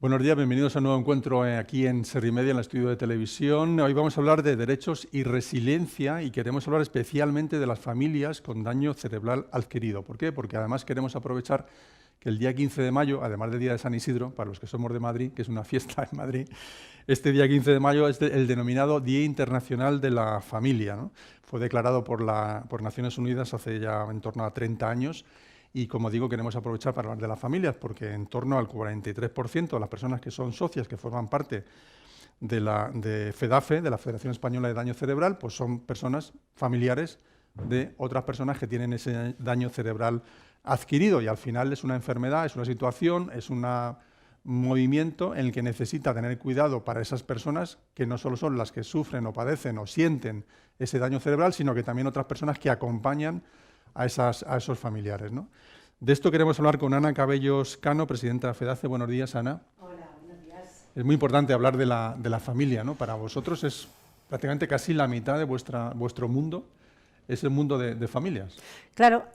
Buenos días, bienvenidos a un nuevo encuentro aquí en Serrimedia, en el estudio de televisión. Hoy vamos a hablar de derechos y resiliencia y queremos hablar especialmente de las familias con daño cerebral adquirido. ¿Por qué? Porque además queremos aprovechar que el día 15 de mayo, además del día de San Isidro, para los que somos de Madrid, que es una fiesta en Madrid, este día 15 de mayo es el denominado Día Internacional de la Familia, ¿no? Fue declarado por Naciones Unidas hace ya en torno a 30 años. Y, como digo, queremos aprovechar para hablar de las familias, porque en torno al 43% de las personas que son socias, que forman parte de FEDAFE, de la Federación Española de Daño Cerebral, pues son personas familiares de otras personas que tienen ese daño cerebral adquirido. Y al final es una enfermedad, es una situación, es un movimiento en el que necesita tener cuidado para esas personas que no solo son las que sufren o padecen o sienten ese daño cerebral, sino que también otras personas que acompañan a esos familiares, ¿no? De esto queremos hablar con Ana Cabellos Cano, presidenta de FEDACE. Buenos días, Ana. Hola, buenos días. Es muy importante hablar de la familia, ¿no? Para vosotros es prácticamente casi la mitad de vuestro mundo, es el mundo de familias. Claro,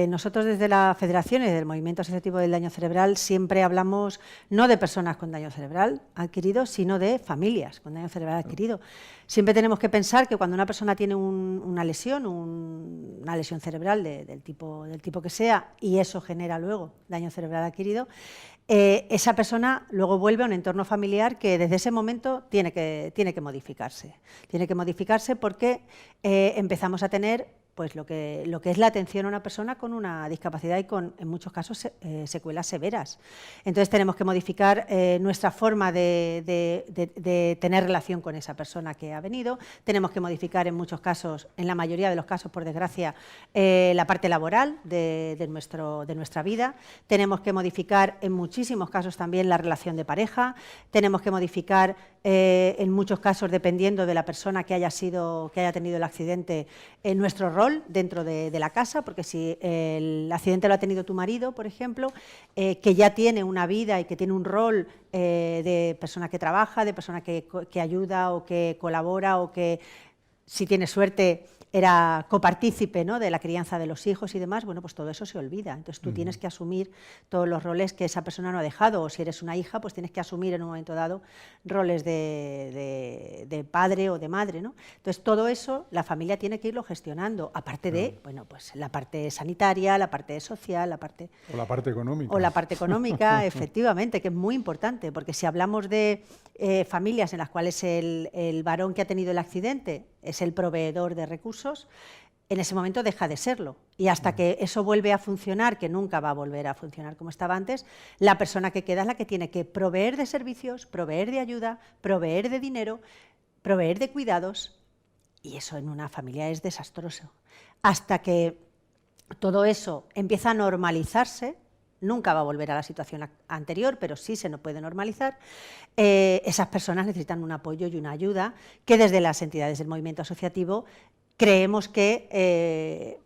nosotros desde la Federación y del Movimiento Asociativo del Daño Cerebral siempre hablamos no de personas con daño cerebral adquirido, sino de familias con daño cerebral adquirido. Siempre tenemos que pensar que cuando una persona tiene una lesión cerebral del tipo que sea, y eso genera luego daño cerebral adquirido, esa persona luego vuelve a un entorno familiar que desde ese momento tiene que modificarse. Tiene que modificarse porque empezamos a tener pues lo que es la atención a una persona con una discapacidad y con, en muchos casos, secuelas severas. Entonces tenemos que modificar nuestra forma de tener relación con esa persona que ha venido, tenemos que modificar en muchos casos, en la mayoría de los casos, por desgracia, la parte laboral de nuestra vida, tenemos que modificar en muchísimos casos también la relación de pareja, tenemos que modificar en muchos casos, dependiendo de la persona que haya tenido el accidente, nuestro rol dentro de la casa, porque si el accidente lo ha tenido tu marido, por ejemplo, que ya tiene una vida y que tiene un rol de persona que trabaja, de persona que ayuda o que colabora o que, si tiene suerte, era copartícipe, ¿no?, de la crianza de los hijos y demás, bueno, pues todo eso se olvida. Entonces tú tienes que asumir todos los roles que esa persona no ha dejado, o si eres una hija, pues tienes que asumir en un momento dado roles de padre o de madre, ¿no? Entonces todo eso la familia tiene que irlo gestionando, aparte de, bueno, pues la parte sanitaria, la parte social, la parte... O la parte económica. O la parte económica, efectivamente, que es muy importante, porque si hablamos de familias en las cuales el varón que ha tenido el accidente es el proveedor de recursos, en ese momento deja de serlo. Y hasta que eso vuelve a funcionar, que nunca va a volver a funcionar como estaba antes, la persona que queda es la que tiene que proveer de servicios, proveer de ayuda, proveer de dinero, proveer de cuidados, y eso en una familia es desastroso. Hasta que todo eso empieza a normalizarse, nunca va a volver a la situación anterior, pero sí se nos puede normalizar, esas personas necesitan un apoyo y una ayuda que desde las entidades del movimiento asociativo creemos que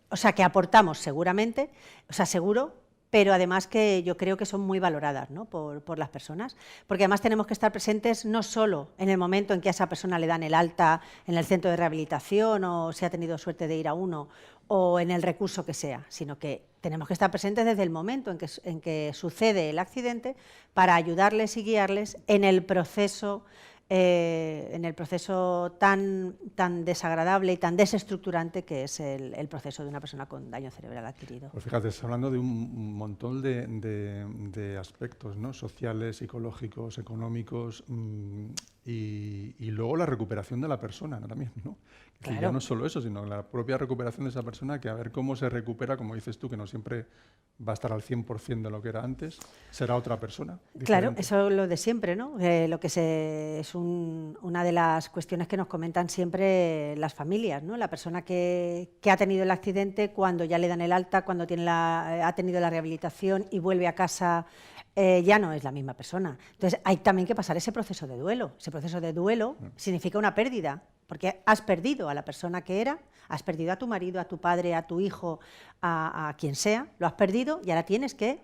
aportamos seguramente, seguro, pero además que yo creo que son muy valoradas, ¿no?, por las personas, porque además tenemos que estar presentes no solo en el momento en que a esa persona le dan el alta en el centro de rehabilitación o si ha tenido suerte de ir a uno o en el recurso que sea, sino que tenemos que estar presentes desde el momento en que sucede el accidente para ayudarles y guiarles en el proceso tan desagradable y tan desestructurante que es el proceso de una persona con daño cerebral adquirido. Pues fíjate, estás hablando de un montón de aspectos, ¿no?, sociales, psicológicos, económicos, y luego la recuperación de la persona, ¿no?, también, ¿no? Claro. Que ya no solo eso, sino la propia recuperación de esa persona, que a ver cómo se recupera, como dices tú, que no siempre va a estar al 100% de lo que era antes, será otra persona diferente. Claro, eso es lo de siempre, ¿no? Es una de las cuestiones que nos comentan siempre las familias, ¿no? La persona que ha tenido el accidente, cuando ya le dan el alta, cuando ha tenido la rehabilitación y vuelve a casa, ya no es la misma persona. Entonces hay también que pasar ese proceso de duelo. Ese proceso de duelo significa una pérdida, porque has perdido a la persona que era, has perdido a tu marido, a tu padre, a tu hijo, a quien sea, lo has perdido y ahora tienes que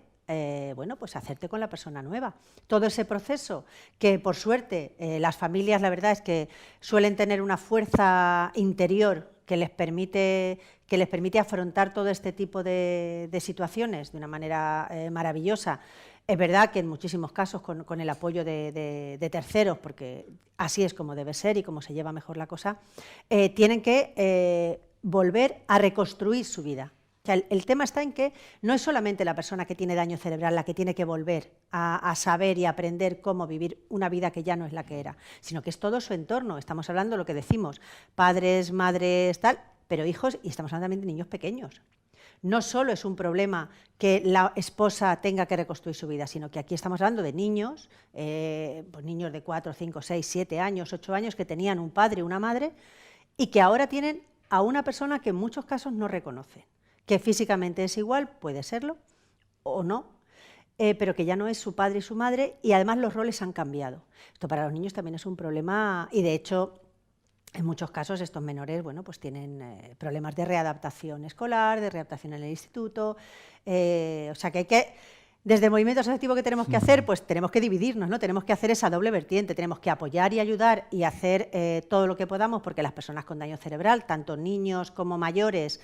pues hacerte con la persona nueva. Todo ese proceso que, por suerte, las familias, la verdad es que suelen tener una fuerza interior que les permite afrontar todo este tipo de situaciones de una manera maravillosa, Es verdad que en muchísimos casos con el apoyo de terceros, porque así es como debe ser y como se lleva mejor la cosa, tienen que volver a reconstruir su vida. O sea, el tema está en que no es solamente la persona que tiene daño cerebral la que tiene que volver a saber y aprender cómo vivir una vida que ya no es la que era, sino que es todo su entorno. Estamos hablando de lo que decimos, padres, madres, tal, pero hijos, y estamos hablando también de niños pequeños. No solo es un problema que la esposa tenga que reconstruir su vida, sino que aquí estamos hablando de niños, pues niños de 4, 5, 6, 7 años, 8 años, que tenían un padre y una madre, y que ahora tienen a una persona que en muchos casos no reconocen, que físicamente es igual, puede serlo, o no, pero que ya no es su padre y su madre, y además los roles han cambiado. Esto para los niños también es un problema, y de hecho, en muchos casos estos menores, bueno, pues tienen problemas de readaptación escolar, de readaptación en el instituto, o sea que hay que, desde el movimiento asociativo que tenemos que hacer, pues tenemos que dividirnos, ¿no? Tenemos que hacer esa doble vertiente, tenemos que apoyar y ayudar y hacer todo lo que podamos porque las personas con daño cerebral, tanto niños como mayores,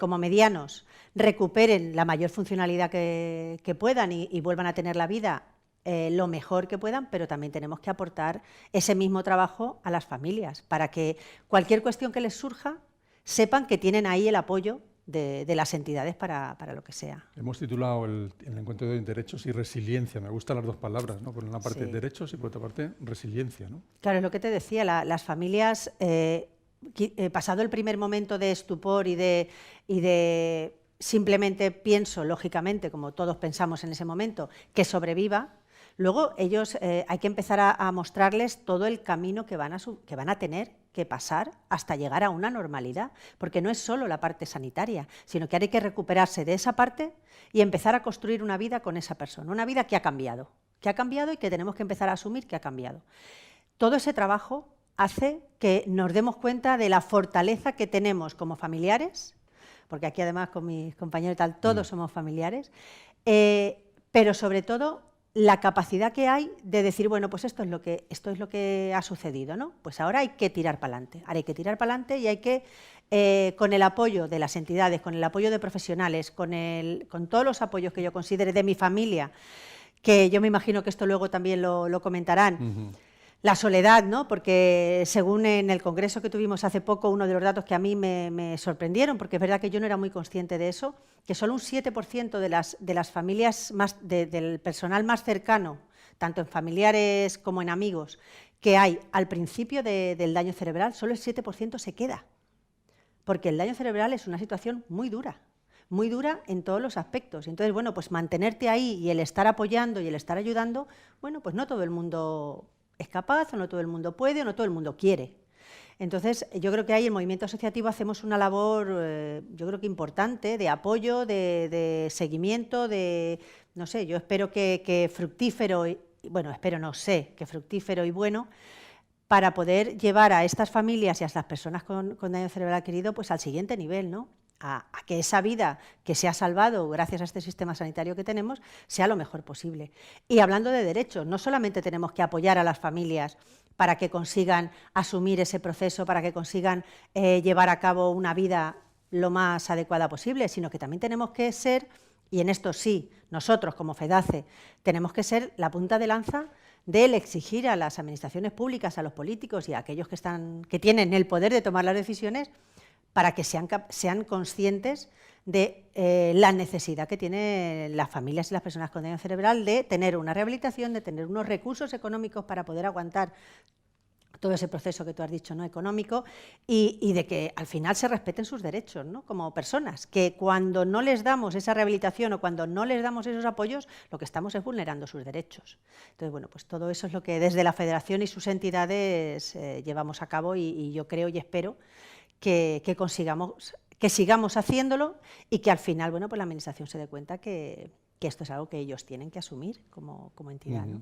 como medianos, recuperen la mayor funcionalidad que puedan y vuelvan a tener la vida lo mejor que puedan, pero también tenemos que aportar ese mismo trabajo a las familias para que cualquier cuestión que les surja sepan que tienen ahí el apoyo de las entidades para lo que sea. Hemos titulado el encuentro de derechos y resiliencia. Me gustan las dos palabras, ¿no? Por una parte derechos y por otra parte resiliencia, ¿no? Claro, es lo que te decía, las familias, pasado el primer momento de estupor y de simplemente pienso, lógicamente, como todos pensamos en ese momento, que sobreviva. Luego ellos hay que empezar a mostrarles todo el camino que van a tener que pasar hasta llegar a una normalidad, porque no es solo la parte sanitaria, sino que hay que recuperarse de esa parte y empezar a construir una vida con esa persona, una vida que ha cambiado y que tenemos que empezar a asumir que ha cambiado. Todo ese trabajo hace que nos demos cuenta de la fortaleza que tenemos como familiares, porque aquí además con mis compañeros y tal, todos somos familiares, pero sobre todo la capacidad que hay de decir, bueno, pues esto es lo que ha sucedido, ¿no? Pues ahora hay que tirar para adelante, y hay que, con el apoyo de las entidades, con el apoyo de profesionales, con todos los apoyos que yo considere de mi familia, que yo me imagino que esto luego también lo comentarán, la soledad, ¿no? Porque según en el congreso que tuvimos hace poco, uno de los datos que a mí me sorprendieron, porque es verdad que yo no era muy consciente de eso, que solo un 7% de las familias del personal más cercano, tanto en familiares como en amigos, que hay al principio del daño cerebral, solo el 7% se queda. Porque el daño cerebral es una situación muy dura en todos los aspectos. Entonces, bueno, pues mantenerte ahí y el estar apoyando y el estar ayudando, bueno, pues no todo el mundo es capaz, o no todo el mundo puede, o no todo el mundo quiere. Entonces, yo creo que ahí en el movimiento asociativo hacemos una labor, yo creo que importante, de apoyo, de seguimiento, no sé, yo espero que fructífero, bueno, espero, no sé, que fructífero y bueno, para poder llevar a estas familias y a estas personas con daño cerebral adquirido pues al siguiente nivel, ¿no? A que esa vida que se ha salvado gracias a este sistema sanitario que tenemos sea lo mejor posible. Y hablando de derechos, no solamente tenemos que apoyar a las familias para que consigan asumir ese proceso, para que consigan llevar a cabo una vida lo más adecuada posible, sino que también tenemos que ser, y en esto sí, nosotros como FEDACE, tenemos que ser la punta de lanza del exigir a las administraciones públicas, a los políticos y a aquellos que tienen el poder de tomar las decisiones para que sean conscientes de la necesidad que tienen las familias y las personas con daño cerebral de tener una rehabilitación, de tener unos recursos económicos para poder aguantar todo ese proceso que tú has dicho, ¿no?, económico, y de que al final se respeten sus derechos, ¿no?, como personas, que cuando no les damos esa rehabilitación o cuando no les damos esos apoyos, lo que estamos es vulnerando sus derechos. Entonces, bueno, pues todo eso es lo que desde la Federación y sus entidades llevamos a cabo y yo creo y espero que sigamos haciéndolo y que al final, bueno, pues la Administración se dé cuenta que esto es algo que ellos tienen que asumir como entidad, ¿no?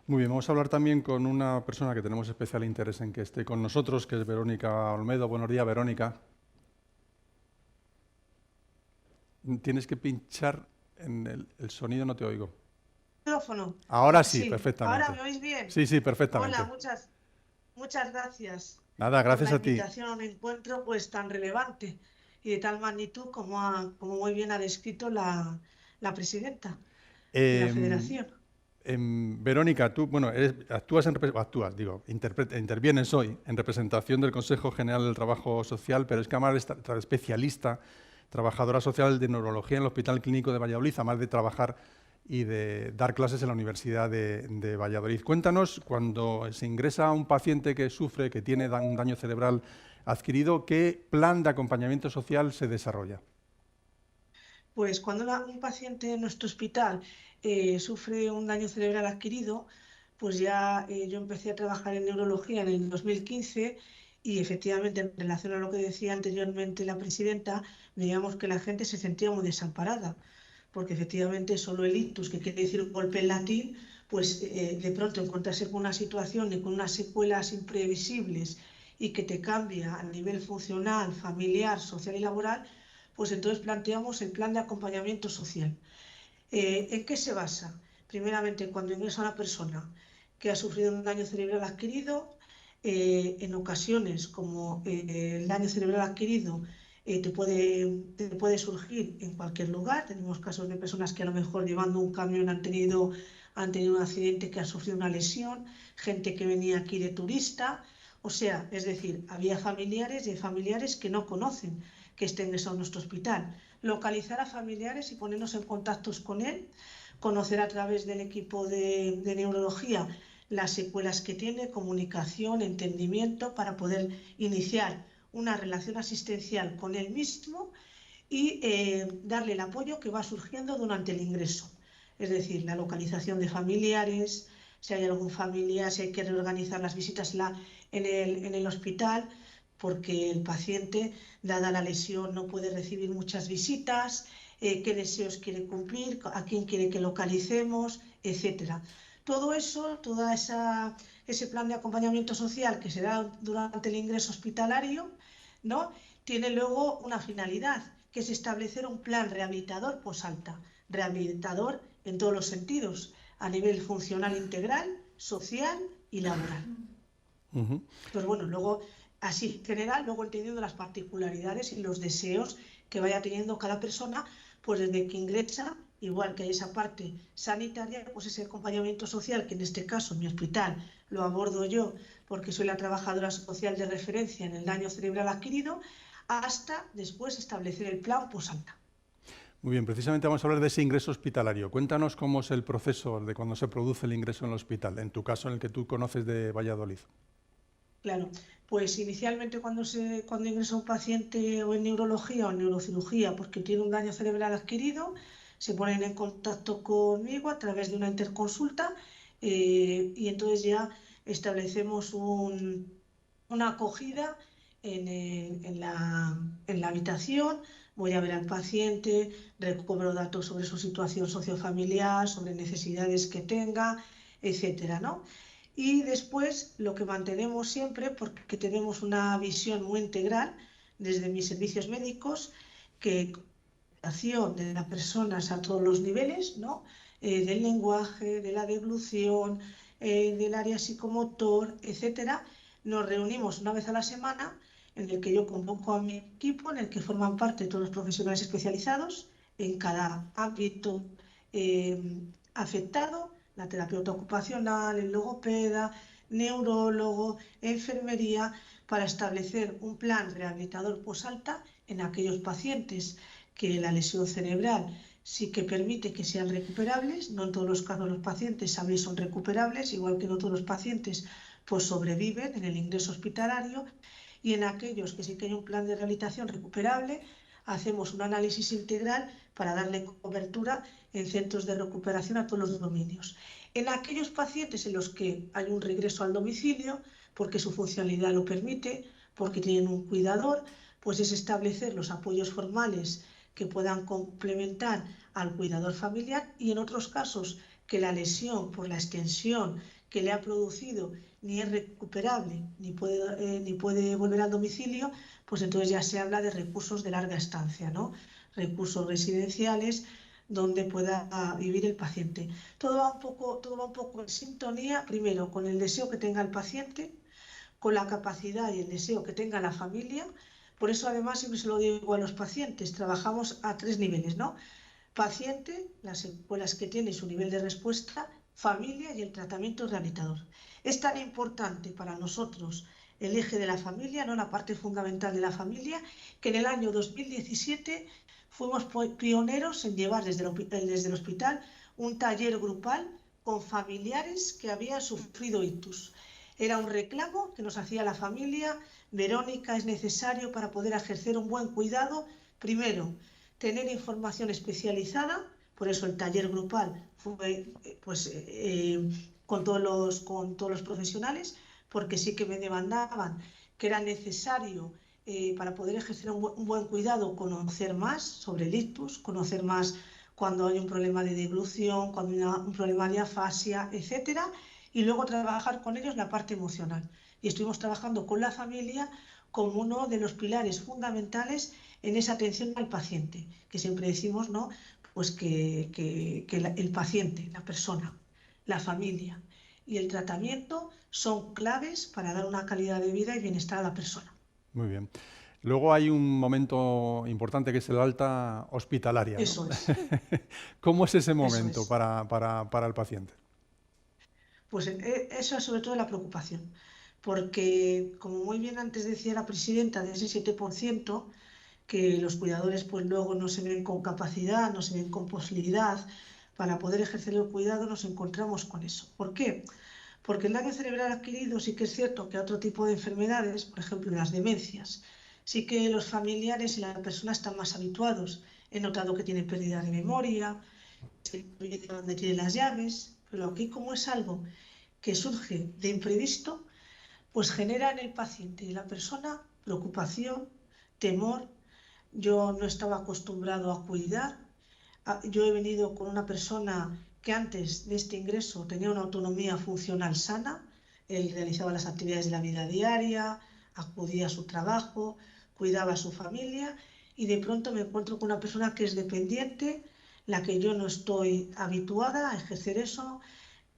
Muy bien, vamos a hablar también con una persona que tenemos especial interés en que esté con nosotros, que es Verónica Olmedo. Buenos días, Verónica. Tienes que pinchar en el sonido, no te oigo. Micrófono. Ahora sí, perfectamente. ¿Ahora me oís bien? Sí, sí, perfectamente. Hola, muchas gracias. Nada, gracias a ti. Por la invitación a un encuentro pues tan relevante y de tal magnitud como muy bien ha descrito la presidenta. de la Em, Federación. Verónica, tú, bueno, intervienes hoy en representación del Consejo General del Trabajo Social, pero es que además eres especialista, trabajadora social de neurología en el Hospital Clínico de Valladolid, además de trabajar y de dar clases en la Universidad de Valladolid. Cuéntanos, cuando se ingresa un paciente que sufre, que tiene un daño cerebral adquirido, ¿qué plan de acompañamiento social se desarrolla? Pues cuando un paciente en nuestro hospital sufre un daño cerebral adquirido, pues ya yo empecé a trabajar en neurología en el 2015 y efectivamente en relación a lo que decía anteriormente la presidenta, digamos que la gente se sentía muy desamparada, porque efectivamente solo el ictus, que quiere decir golpe en latín, pues de pronto encontrarse con una situación y con unas secuelas imprevisibles y que te cambia a nivel funcional, familiar, social y laboral, pues entonces planteamos el plan de acompañamiento social. ¿En qué se basa? Primeramente, cuando ingresa una persona que ha sufrido un daño cerebral adquirido, en ocasiones, como el daño cerebral adquirido te puede surgir en cualquier lugar. Tenemos casos de personas que a lo mejor llevando un camión han tenido un accidente, que han sufrido una lesión, gente que venía aquí de turista. O sea, es decir, había familiares y hay familiares que no conocen que esté ingresado en nuestro hospital. Localizar a familiares y ponernos en contactos con él, conocer a través del equipo de neurología las secuelas que tiene, comunicación, entendimiento, para poder iniciar una relación asistencial con él mismo y darle el apoyo que va surgiendo durante el ingreso. Es decir, la localización de familiares, si hay algún familiar, si hay que reorganizar las visitas en el hospital, porque el paciente, dada la lesión, no puede recibir muchas visitas, qué deseos quiere cumplir, a quién quiere que localicemos, etcétera. Todo eso, ese plan de acompañamiento social que se da durante el ingreso hospitalario, ¿no?, tiene luego una finalidad, que es establecer un plan rehabilitador posalta, rehabilitador en todos los sentidos, a nivel funcional integral, social y laboral. Uh-huh. Pues bueno, luego, así en general, luego entendiendo las particularidades y los deseos que vaya teniendo cada persona, pues desde que ingresa, igual que hay esa parte sanitaria, pues ese acompañamiento social, que en este caso en mi hospital lo abordo yo, porque soy la trabajadora social de referencia en el daño cerebral adquirido, hasta después establecer el plan posalta. Muy bien, precisamente vamos a hablar de ese ingreso hospitalario. Cuéntanos cómo es el proceso de cuando se produce el ingreso en el hospital, en tu caso, en el que tú conoces de Valladolid. Claro, pues inicialmente cuando ingresa un paciente o en neurología o en neurocirugía porque tiene un daño cerebral adquirido, se ponen en contacto conmigo a través de una interconsulta, y entonces ya establecemos una acogida en la habitación. Voy a ver al paciente, recobro datos sobre su situación sociofamiliar, sobre necesidades que tenga, etcétera, ¿no? Y después lo que mantenemos siempre, porque tenemos una visión muy integral desde mis servicios médicos, que de las personas a todos los niveles, ¿no? Del lenguaje, de la deglución, del área psicomotor, etcétera. Nos reunimos una vez a la semana, en el que yo convoco a mi equipo, en el que forman parte todos los profesionales especializados en cada ámbito afectado: la terapeuta ocupacional, el logopeda, neurólogo, enfermería, para establecer un plan rehabilitador posalta en aquellos pacientes que la lesión cerebral sí que permite que sean recuperables. No en todos los casos los pacientes, sabéis, son recuperables, igual que no todos los pacientes pues sobreviven en el ingreso hospitalario, y en aquellos que sí que hay un plan de rehabilitación recuperable, hacemos un análisis integral para darle cobertura en centros de recuperación a todos los dominios. En aquellos pacientes en los que hay un regreso al domicilio, porque su funcionalidad lo permite, porque tienen un cuidador, pues es establecer los apoyos formales que puedan complementar al cuidador familiar. Y en otros casos que la lesión, por la extensión que le ha producido, ni es recuperable ni puede volver al domicilio, pues entonces ya se habla de recursos de larga estancia, ¿no? Recursos residenciales donde pueda vivir el paciente. Todo va un poco en sintonía, primero, con el deseo que tenga el paciente, con la capacidad y el deseo que tenga la familia. Por eso, además, siempre se lo digo a los pacientes, trabajamos a 3 niveles, ¿no? Paciente, las secuelas que tiene y su nivel de respuesta, familia y el tratamiento rehabilitador. Es tan importante para nosotros el eje de la familia, ¿no? La parte fundamental de la familia, que en el año 2017 fuimos pioneros en llevar desde el hospital un taller grupal con familiares que habían sufrido ictus. Era un reclamo que nos hacía la familia. Verónica, es necesario para poder ejercer un buen cuidado, primero, tener información especializada, por eso el taller grupal fue con todos los profesionales, porque sí que me demandaban que era necesario para poder ejercer un buen cuidado conocer más sobre el ictus, conocer más cuando hay un problema de deglución, cuando hay un problema de afasia, etcétera, y luego trabajar con ellos la parte emocional. Y estuvimos trabajando con la familia como uno de los pilares fundamentales en esa atención al paciente, que siempre decimos, ¿no? Pues que el paciente, la persona, la familia y el tratamiento son claves para dar una calidad de vida y bienestar a la persona. Muy bien. Luego hay un momento importante que es el alta hospitalaria, ¿no? Eso es. ¿Cómo es ese Eso momento es. para el paciente? Pues eso es sobre todo la preocupación, porque como muy bien antes decía la presidenta de ese 7%, que los cuidadores pues luego no se ven con capacidad, no se ven con posibilidad para poder ejercer el cuidado, nos encontramos con eso. ¿Por qué? Porque el daño cerebral adquirido sí que es cierto que a otro tipo de enfermedades, por ejemplo las demencias, sí que los familiares y la persona están más habituados. He notado que tiene pérdida de memoria, donde tiene las llaves, pero aquí como es algo que surge de imprevisto, pues genera en el paciente y en la persona preocupación, temor. Yo no estaba acostumbrado a cuidar. Yo he venido con una persona que antes de este ingreso tenía una autonomía funcional sana. Él realizaba las actividades de la vida diaria, acudía a su trabajo, cuidaba a su familia y de pronto me encuentro con una persona que es dependiente, la que yo no estoy habituada a ejercer eso.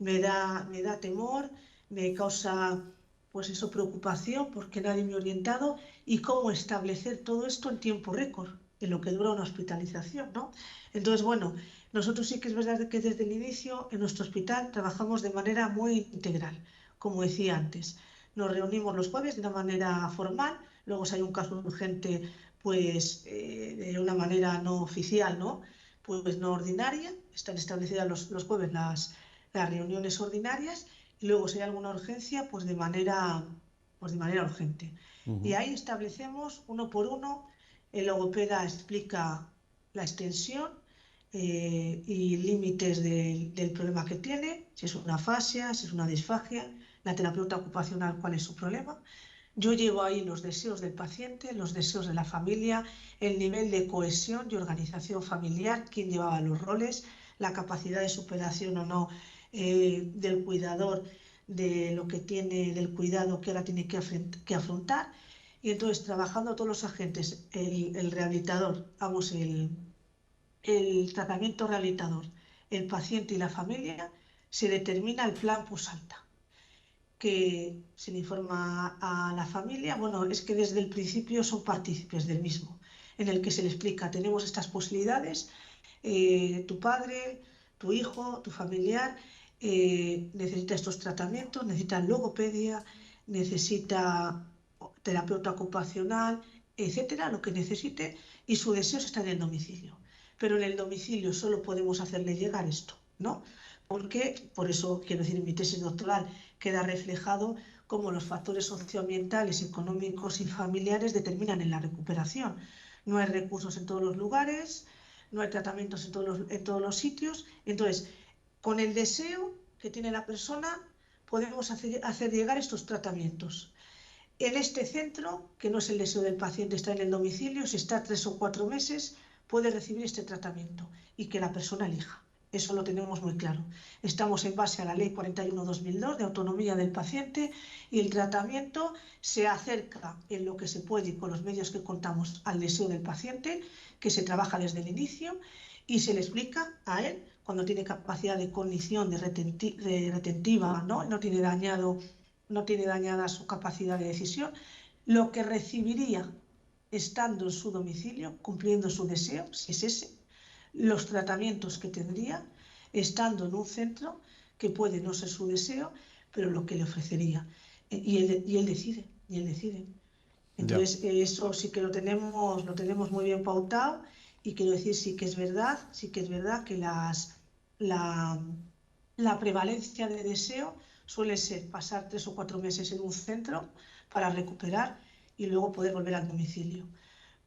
Me da temor, me causa pues eso, preocupación porque nadie me ha orientado y cómo establecer todo esto en tiempo récord, en lo que dura una hospitalización, ¿no? Entonces, bueno, nosotros sí que es verdad que desde el inicio en nuestro hospital trabajamos de manera muy integral, como decía antes. Nos reunimos los jueves de una manera formal, luego si hay un caso urgente, pues de una manera no oficial, ¿no? Pues no ordinaria, están establecidas los jueves las reuniones ordinarias y luego si hay alguna urgencia, pues de manera urgente. Y Ujú. ahí establecemos uno por uno, el logopeda explica la extensión y límites del problema que tiene, si es una afasia, si es una disfagia, la terapeuta ocupacional cuál es su problema. Yo llevo ahí los deseos del paciente, los deseos de la familia, el nivel de cohesión y organización familiar, quién llevaba los roles, la capacidad de superación o no del cuidador, de lo que tiene, del cuidado que ahora tiene que afrontar. Y entonces, trabajando todos los agentes, el rehabilitador, vamos, el tratamiento rehabilitador, el paciente y la familia, se determina el plan posalta que se le informa a la familia. Bueno, es que desde el principio son partícipes del mismo, en el que se le explica, tenemos estas posibilidades, tu padre, tu hijo, tu familiar necesita estos tratamientos, necesita logopedia, necesita terapeuta ocupacional, etcétera, lo que necesite, y su deseo está en el domicilio. Pero en el domicilio solo podemos hacerle llegar esto, ¿no? Porque, por eso quiero decir, en mi tesis doctoral queda reflejado cómo los factores socioambientales, económicos y familiares determinan en la recuperación. No hay recursos en todos los lugares, no hay tratamientos en todos los sitios. Entonces, con el deseo que tiene la persona, podemos hacer llegar estos tratamientos. En este centro, que no es el deseo del paciente, está en el domicilio, si está 3 o 4 meses, puede recibir este tratamiento y que la persona elija. Eso lo tenemos muy claro. Estamos en base a la Ley 41/2002 de autonomía del paciente y el tratamiento se acerca en lo que se puede y con los medios que contamos al deseo del paciente, que se trabaja desde el inicio y se le explica a él cuando tiene capacidad de cognición, de retentiva, no tiene dañada su capacidad de decisión, lo que recibiría estando en su domicilio, cumpliendo su deseo, si es ese, los tratamientos que tendría estando en un centro que puede no ser su deseo, pero lo que le ofrecería. Y él decide, y él decide. Ya. Entonces, eso sí que lo tenemos muy bien pautado, y quiero decir, sí que es verdad que la, la prevalencia de deseo suele ser pasar 3 o 4 meses en un centro para recuperar y luego poder volver al domicilio,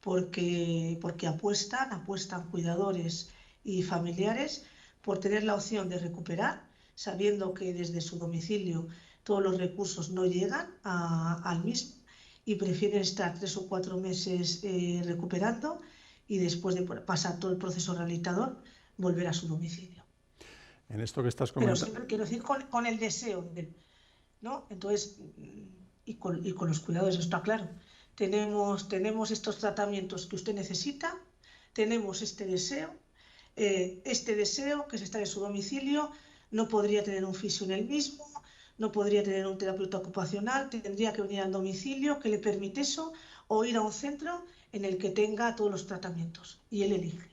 porque apuestan cuidadores y familiares por tener la opción de recuperar, sabiendo que desde su domicilio todos los recursos no llegan al mismo, y prefieren estar 3 o 4 meses recuperando, y después de pasar todo el proceso rehabilitador, volver a su domicilio. En esto que estás Pero comentando, siempre quiero decir con el deseo, ¿no? Entonces, y con los cuidados, eso está claro. Tenemos estos tratamientos que usted necesita, tenemos este deseo que es estar en su domicilio, no podría tener un fisio en el mismo, no podría tener un terapeuta ocupacional, tendría que venir al domicilio que le permite eso, o ir a un centro en el que tenga todos los tratamientos, y él elige.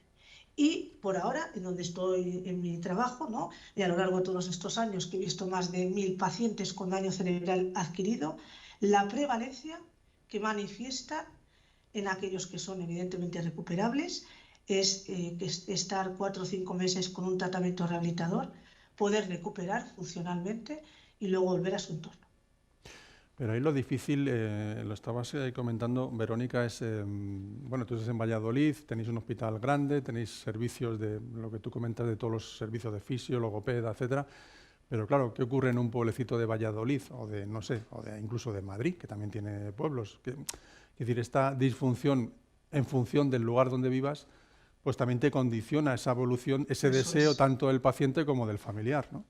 Y por ahora, en donde estoy en mi trabajo, ¿no? Y a lo largo de todos estos años que he visto más de 1000 pacientes con daño cerebral adquirido, la prevalencia que manifiesta en aquellos que son evidentemente recuperables es estar 4 o 5 meses con un tratamiento rehabilitador, poder recuperar funcionalmente y luego volver a su entorno. pero ahí lo difícil, lo estabas comentando, Verónica, es, bueno, tú estás en Valladolid, tenéis un hospital grande, tenéis servicios de lo que tú comentas, de todos los servicios de fisio, logopeda, etcétera. Pero claro, ¿qué ocurre en un pueblecito de Valladolid o de, no sé, o de, incluso de Madrid, que también tiene pueblos? Es decir, esta disfunción en función del lugar donde vivas, pues también te condiciona esa evolución, ese Eso deseo es, tanto del paciente como del familiar, ¿no?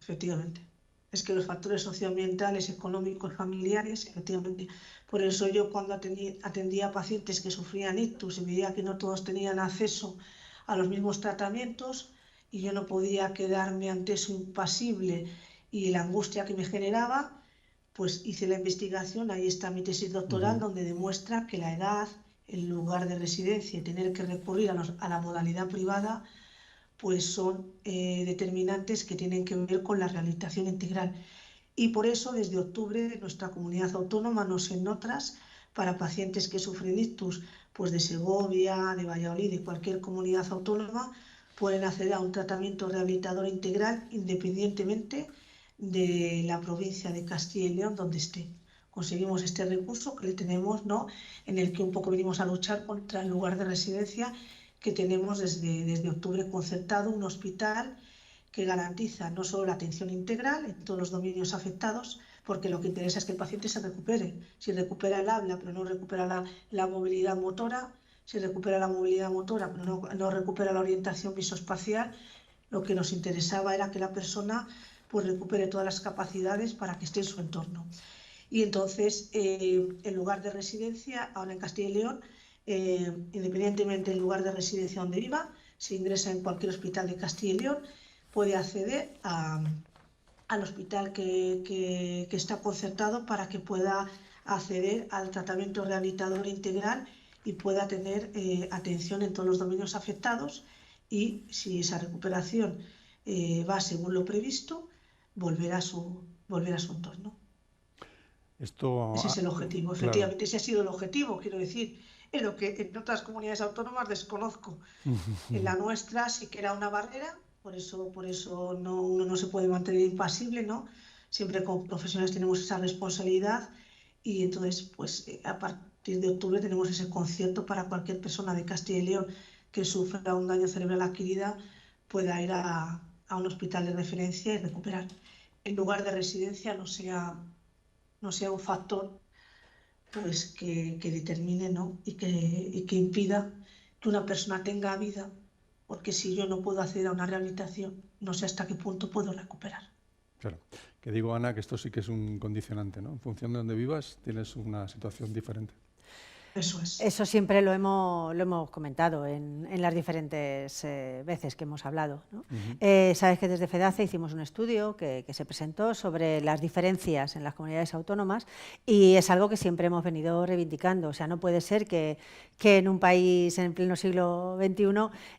efectivamente. Es que los factores socioambientales, económicos, familiares, efectivamente. Por eso yo, cuando atendía a pacientes que sufrían ictus y veía que no todos tenían acceso a los mismos tratamientos, y yo no podía quedarme ante eso impasible y la angustia que me generaba, pues hice la investigación. Ahí está mi tesis doctoral, Ujú. donde demuestra que la edad, el lugar de residencia y tener que recurrir a la modalidad privada, pues son determinantes que tienen que ver con la rehabilitación integral. Y por eso, desde octubre, nuestra comunidad autónoma, no sé en otras, para pacientes que sufren ictus, pues de Segovia, de Valladolid, de cualquier comunidad autónoma, pueden acceder a un tratamiento rehabilitador integral independientemente de la provincia de Castilla y León donde esté. Conseguimos este recurso que le tenemos, ¿no?, en el que un poco venimos a luchar contra el lugar de residencia que tenemos desde octubre concertado, un hospital que garantiza no solo la atención integral en todos los dominios afectados, porque lo que interesa es que el paciente se recupere. Si recupera el habla pero no recupera la movilidad motora, si recupera la movilidad motora pero no recupera la orientación visoespacial, lo que nos interesaba era que la persona pues recupere todas las capacidades para que esté en su entorno. Y entonces, el lugar de residencia, ahora en Castilla y León, independientemente del lugar de residencia donde viva, se ingresa en cualquier hospital de Castilla y León, puede acceder al hospital que está concertado para que pueda acceder al tratamiento rehabilitador integral y pueda tener atención en todos los dominios afectados, y si esa recuperación va según lo previsto, volver a su entorno. Esto, Ese es el objetivo, claro. efectivamente, ese ha sido el objetivo, quiero decir, en lo que en otras comunidades autónomas desconozco. En la nuestra sí que era una barrera, por eso no, uno no se puede mantener impasible, ¿no? Siempre con profesionales tenemos esa responsabilidad, y entonces, pues a partir de octubre tenemos ese concierto para cualquier persona de Castilla y León que sufra un daño cerebral adquirida, pueda ir a un hospital de referencia y recuperar. El lugar de residencia no sea un factor pues que determine, ¿no?, y que impida que una persona tenga vida, porque si yo no puedo acceder a una rehabilitación, no sé hasta qué punto puedo recuperar. Claro. Que digo, Ana, que esto sí que es un condicionante, ¿no? En función de donde vivas, tienes una situación diferente. Eso es. Eso siempre lo hemos comentado en las diferentes veces que hemos hablado, ¿no? Sabes que desde FEDACE hicimos un estudio que se presentó sobre las diferencias en las comunidades autónomas y es algo que siempre hemos venido reivindicando. O sea, no puede ser que en un país en pleno siglo XXI,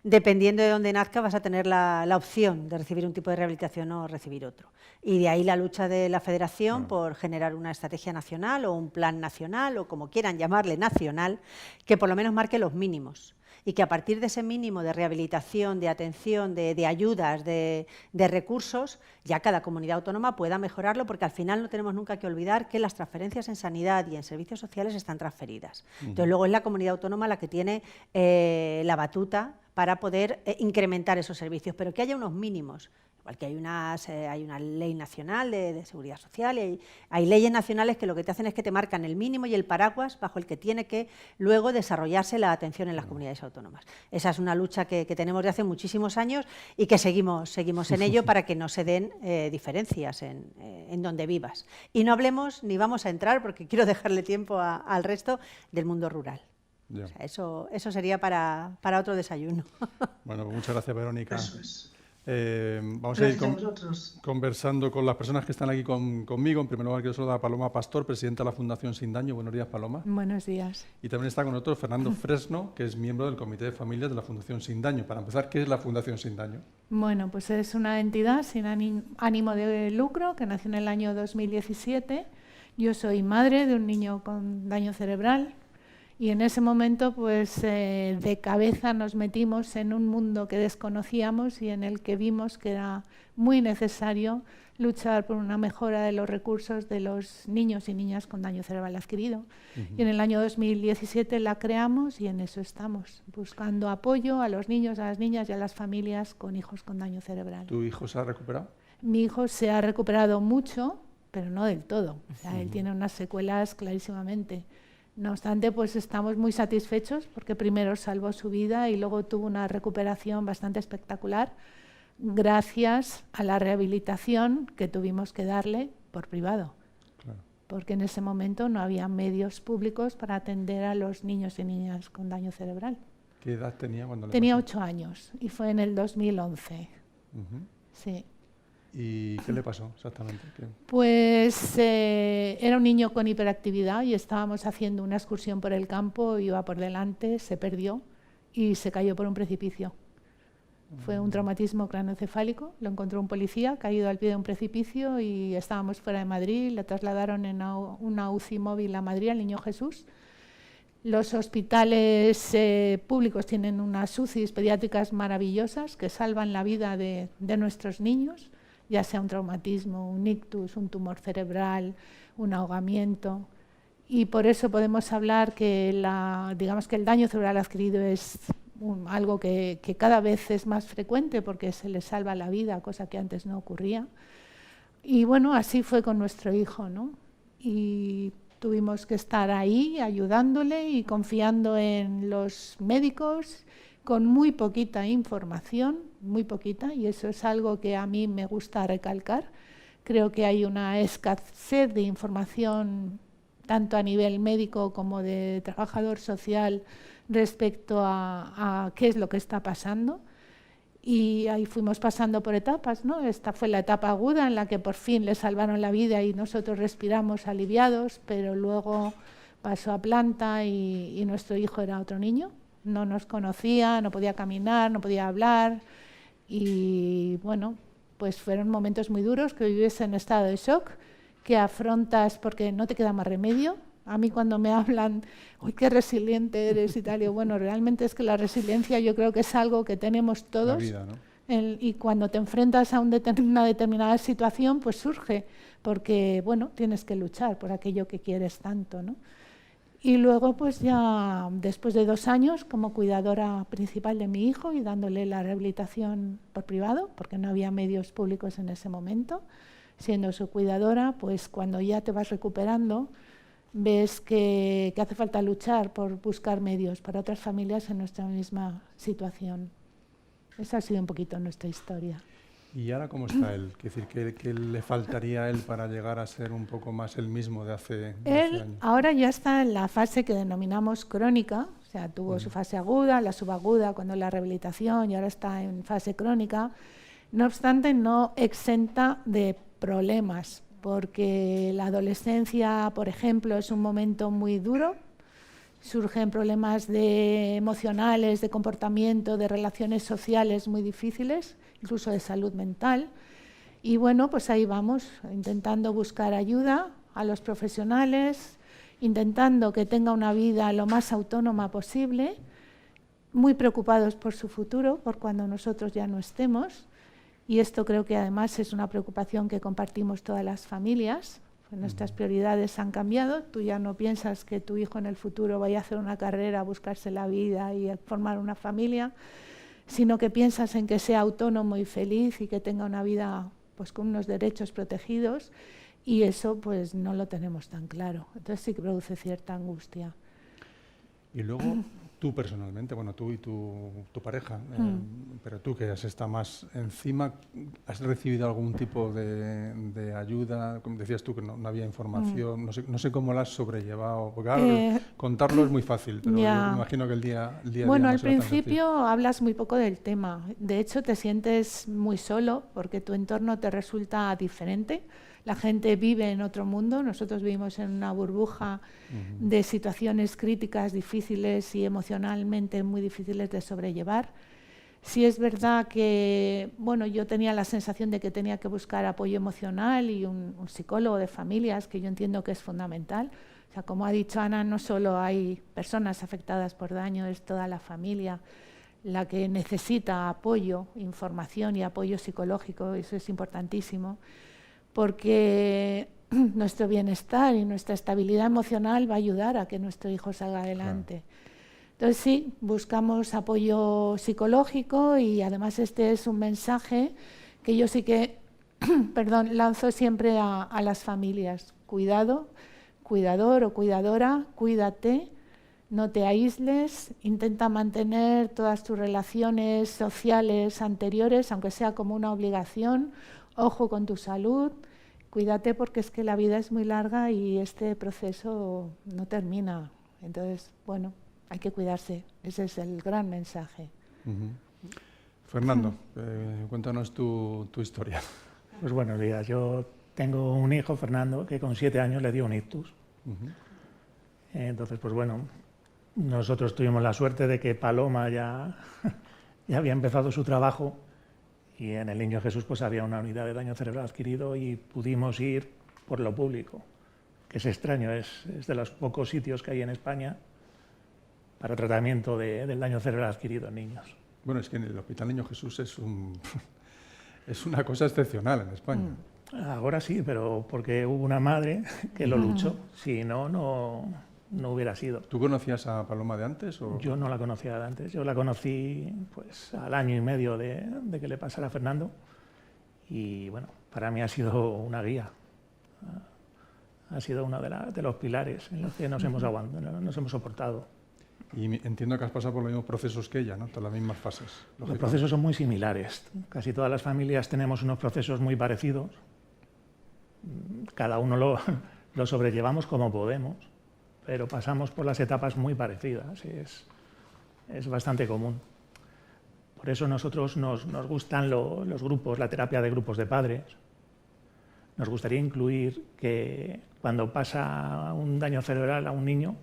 dependiendo de dónde nazca, vas a tener la opción de recibir un tipo de rehabilitación o recibir otro. Y de ahí la lucha de la Federación por generar una estrategia nacional o un plan nacional o como quieran llamarle nacional, que por lo menos marque los mínimos y que a partir de ese mínimo de rehabilitación, de atención, de ayudas, de recursos, ya cada comunidad autónoma pueda mejorarlo, porque al final no tenemos nunca que olvidar que las transferencias en sanidad y en servicios sociales están transferidas. Entonces luego es la comunidad autónoma la que tiene la batuta para poder incrementar esos servicios, pero que haya unos mínimos. Igual que hay una ley nacional de seguridad social, y hay leyes nacionales que lo que te hacen es que te marcan el mínimo y el paraguas bajo el que tiene que luego desarrollarse la atención en las comunidades autónomas. Esa es una lucha que tenemos de hace muchísimos años y que seguimos en ello para que no se den diferencias en donde vivas. Y no hablemos, ni vamos a entrar, porque quiero dejarle tiempo al resto, del mundo rural. O sea, eso sería para otro desayuno. Bueno, pues muchas gracias, Verónica. Eso es. Vamos a ir conversando con las personas que están aquí conmigo. En primer lugar, quiero saludar a Paloma Pastor, presidenta de la Fundación Sin Daño. Buenos días, Paloma. Buenos días. Y también está con nosotros Fernando Fresno, que es miembro del Comité de Familias de la Fundación Sin Daño. Para empezar, ¿qué es la Fundación Sin Daño? Bueno, pues es una entidad sin ánimo de lucro que nació en el año 2017. Yo soy madre de un niño con daño cerebral. Y en ese momento, pues de cabeza nos metimos en un mundo que desconocíamos y en el que vimos que era muy necesario luchar por una mejora de los recursos de los niños y niñas con daño cerebral adquirido. Y en el año 2017 la creamos y en eso estamos, buscando apoyo a los niños, a las niñas y a las familias con hijos con daño cerebral. ¿Tu hijo se ha recuperado? Mi hijo se ha recuperado mucho, pero no del todo. O sea, él tiene unas secuelas clarísimamente. No obstante, pues estamos muy satisfechos porque primero salvó su vida y luego tuvo una recuperación bastante espectacular gracias a la rehabilitación que tuvimos que darle por privado. Claro. Porque en ese momento no había medios públicos para atender a los niños y niñas con daño cerebral. ¿Qué edad tenía cuando le pasó? Tenía 8 años y fue en el 2011. Sí. ¿Y qué le pasó exactamente? Pues era un niño con hiperactividad y estábamos haciendo una excursión por el campo, iba por delante, se perdió y se cayó por un precipicio. Fue un traumatismo craneoencefálico, lo encontró un policía caído al pie de un precipicio y estábamos fuera de Madrid, le trasladaron en una UCI móvil a Madrid, al Niño Jesús. Los hospitales públicos tienen unas UCIs pediátricas maravillosas que salvan la vida de nuestros niños, ya sea un traumatismo, un ictus, un tumor cerebral, un ahogamiento. Y por eso podemos hablar que, digamos que el daño cerebral adquirido es algo que cada vez es más frecuente porque se le salva la vida, cosa que antes no ocurría. Y bueno, así fue con nuestro hijo, ¿no? Y tuvimos que estar ahí ayudándole y confiando en los médicos, con muy poquita información, muy poquita, y eso es algo que a mí me gusta recalcar. Creo que hay una escasez de información tanto a nivel médico como de trabajador social respecto a qué es lo que está pasando. Y ahí fuimos pasando por etapas, ¿no? Esta fue la etapa aguda en la que por fin le salvaron la vida y nosotros respiramos aliviados, pero luego pasó a planta y nuestro hijo era otro niño. No nos conocía, no podía caminar, no podía hablar y bueno, pues fueron momentos muy duros que vives en estado de shock, que afrontas porque no te queda más remedio. A mí cuando me hablan, uy, qué resiliente eres y tal, y bueno, realmente es que la resiliencia yo creo que es algo que tenemos todos. La vida, ¿no? Y cuando te enfrentas a una determinada situación, pues surge, porque bueno, tienes que luchar por aquello que quieres tanto, ¿no? Y luego, pues ya después de 2 años como cuidadora principal de mi hijo y dándole la rehabilitación por privado, porque no había medios públicos en ese momento, siendo su cuidadora, pues cuando ya te vas recuperando, ves que hace falta luchar por buscar medios para otras familias en nuestra misma situación. Esa ha sido un poquito nuestra historia. ¿Y ahora cómo está él? Es decir, ¿qué le faltaría a él para llegar a ser un poco más el mismo de hace Él años? ahora ya está en la fase que denominamos crónica, o sea, tuvo su fase aguda, la subaguda cuando la rehabilitación y ahora está en fase crónica. No obstante, no exenta de problemas, porque la adolescencia, por ejemplo, es un momento muy duro. Surgen problemas emocionales, de comportamiento, de relaciones sociales muy difíciles, incluso de salud mental. Y bueno, pues ahí vamos, intentando buscar ayuda a los profesionales, intentando que tenga una vida lo más autónoma posible, muy preocupados por su futuro, por cuando nosotros ya no estemos. Y esto creo que además es una preocupación que compartimos todas las familias. Nuestras prioridades han cambiado. Tú ya no piensas que tu hijo en el futuro vaya a hacer una carrera, a buscarse la vida y a formar una familia, sino que piensas en que sea autónomo y feliz y que tenga una vida pues con unos derechos protegidos, y eso pues no lo tenemos tan claro. Entonces sí que produce cierta angustia. Y luego, tú personalmente, bueno, tú y tu pareja, pero tú que has estado más encima, ¿has recibido algún tipo de ayuda? Como decías tú, que no había información, no sé cómo la has sobrellevado, porque claro, contarlo es muy fácil, pero yo me imagino que el día a día bueno, no al será tan sencillo. principio hablas muy poco del tema. De hecho, te sientes muy solo porque tu entorno te resulta diferente. La gente vive en otro mundo, nosotros vivimos en una burbuja de situaciones críticas, difíciles y emocionalmente muy difíciles de sobrellevar. Sí es verdad que, bueno, yo tenía la sensación de que tenía que buscar apoyo emocional y un psicólogo de familias, que yo entiendo que es fundamental. O sea, como ha dicho Ana, no solo hay personas afectadas por daño, es toda la familia la que necesita apoyo, información y apoyo psicológico, eso es importantísimo, porque nuestro bienestar y nuestra estabilidad emocional va a ayudar a que nuestro hijo salga adelante. Claro. Entonces sí, buscamos apoyo psicológico y además este es un mensaje que yo sí que lanzo siempre a las familias. Cuidado, cuidador o cuidadora, cuídate, no te aísles, intenta mantener todas tus relaciones sociales anteriores, aunque sea como una obligación. Ojo con tu salud, cuídate porque es que la vida es muy larga y este proceso no termina. Entonces, bueno, hay que cuidarse. Ese es el gran mensaje. Fernando, cuéntanos tu historia. Pues buenos días. Yo tengo un hijo, Fernando, que con 7 años le dio un ictus. Entonces, pues bueno, nosotros tuvimos la suerte de que Paloma ya había empezado su trabajo. Y en el Niño Jesús pues había una unidad de daño cerebral adquirido y pudimos ir por lo público, que es extraño, es de los pocos sitios que hay en España para tratamiento del daño cerebral adquirido en niños. Bueno, es que en el Hospital Niño Jesús es una cosa excepcional en España. Ahora sí, pero porque hubo una madre que lo luchó, si no, no hubiera sido. ¿Tú conocías a Paloma de antes? O? Yo no la conocía de antes, yo la conocí pues al año y medio de que le pasara a Fernando y bueno, para mí ha sido una guía, ha sido uno de los pilares en los que nos hemos aguantado, nos hemos soportado. Y entiendo que has pasado por los mismos procesos que ella, ¿no? Todas las mismas fases. Los procesos son muy similares, casi todas las familias tenemos unos procesos muy parecidos, cada uno lo sobrellevamos como podemos, pero pasamos por las etapas muy parecidas, es bastante común. Por eso nosotros nos gustan los grupos, la terapia de grupos de padres. Nos gustaría incluir que cuando pasa un daño cerebral a un niño,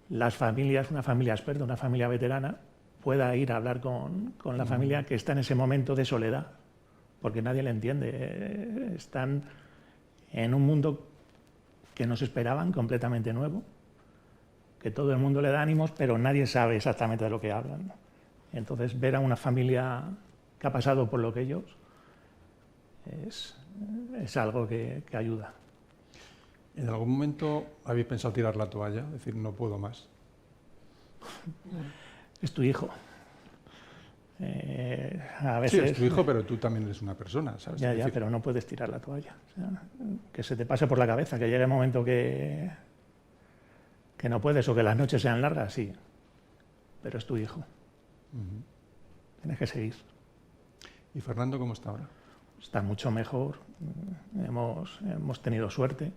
las familias, una familia experta, una familia veterana, pueda ir a hablar con la familia que está en ese momento de soledad, porque nadie le entiende. Están en un mundo que nos esperaban, completamente nuevo, que todo el mundo le da ánimos, pero nadie sabe exactamente de lo que hablan. Entonces, ver a una familia que ha pasado por lo que ellos es algo que ayuda. ¿En algún momento habéis pensado tirar la toalla? Es decir, no puedo más. Es tu hijo. A veces, sí, es tu hijo, pero tú también eres una persona, ¿sabes? Ya, pero no puedes tirar la toalla. O sea, que se te pase por la cabeza, que llegue el momento que no puedes o que las noches sean largas, sí. Pero es tu hijo. Tienes que seguir. ¿Y Fernando cómo está ahora? Está mucho mejor. Hemos tenido suerte.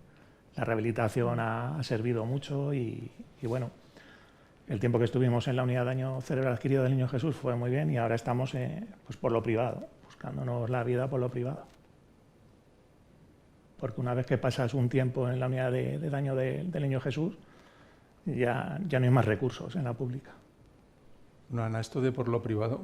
La rehabilitación ha servido mucho y bueno, el tiempo que estuvimos en la unidad de daño cerebral adquirido del Niño Jesús fue muy bien y ahora estamos pues por lo privado, buscándonos la vida por lo privado. Porque una vez que pasas un tiempo en la unidad de daño del Niño Jesús, ya no hay más recursos en la pública. No, Ana, esto de por lo privado,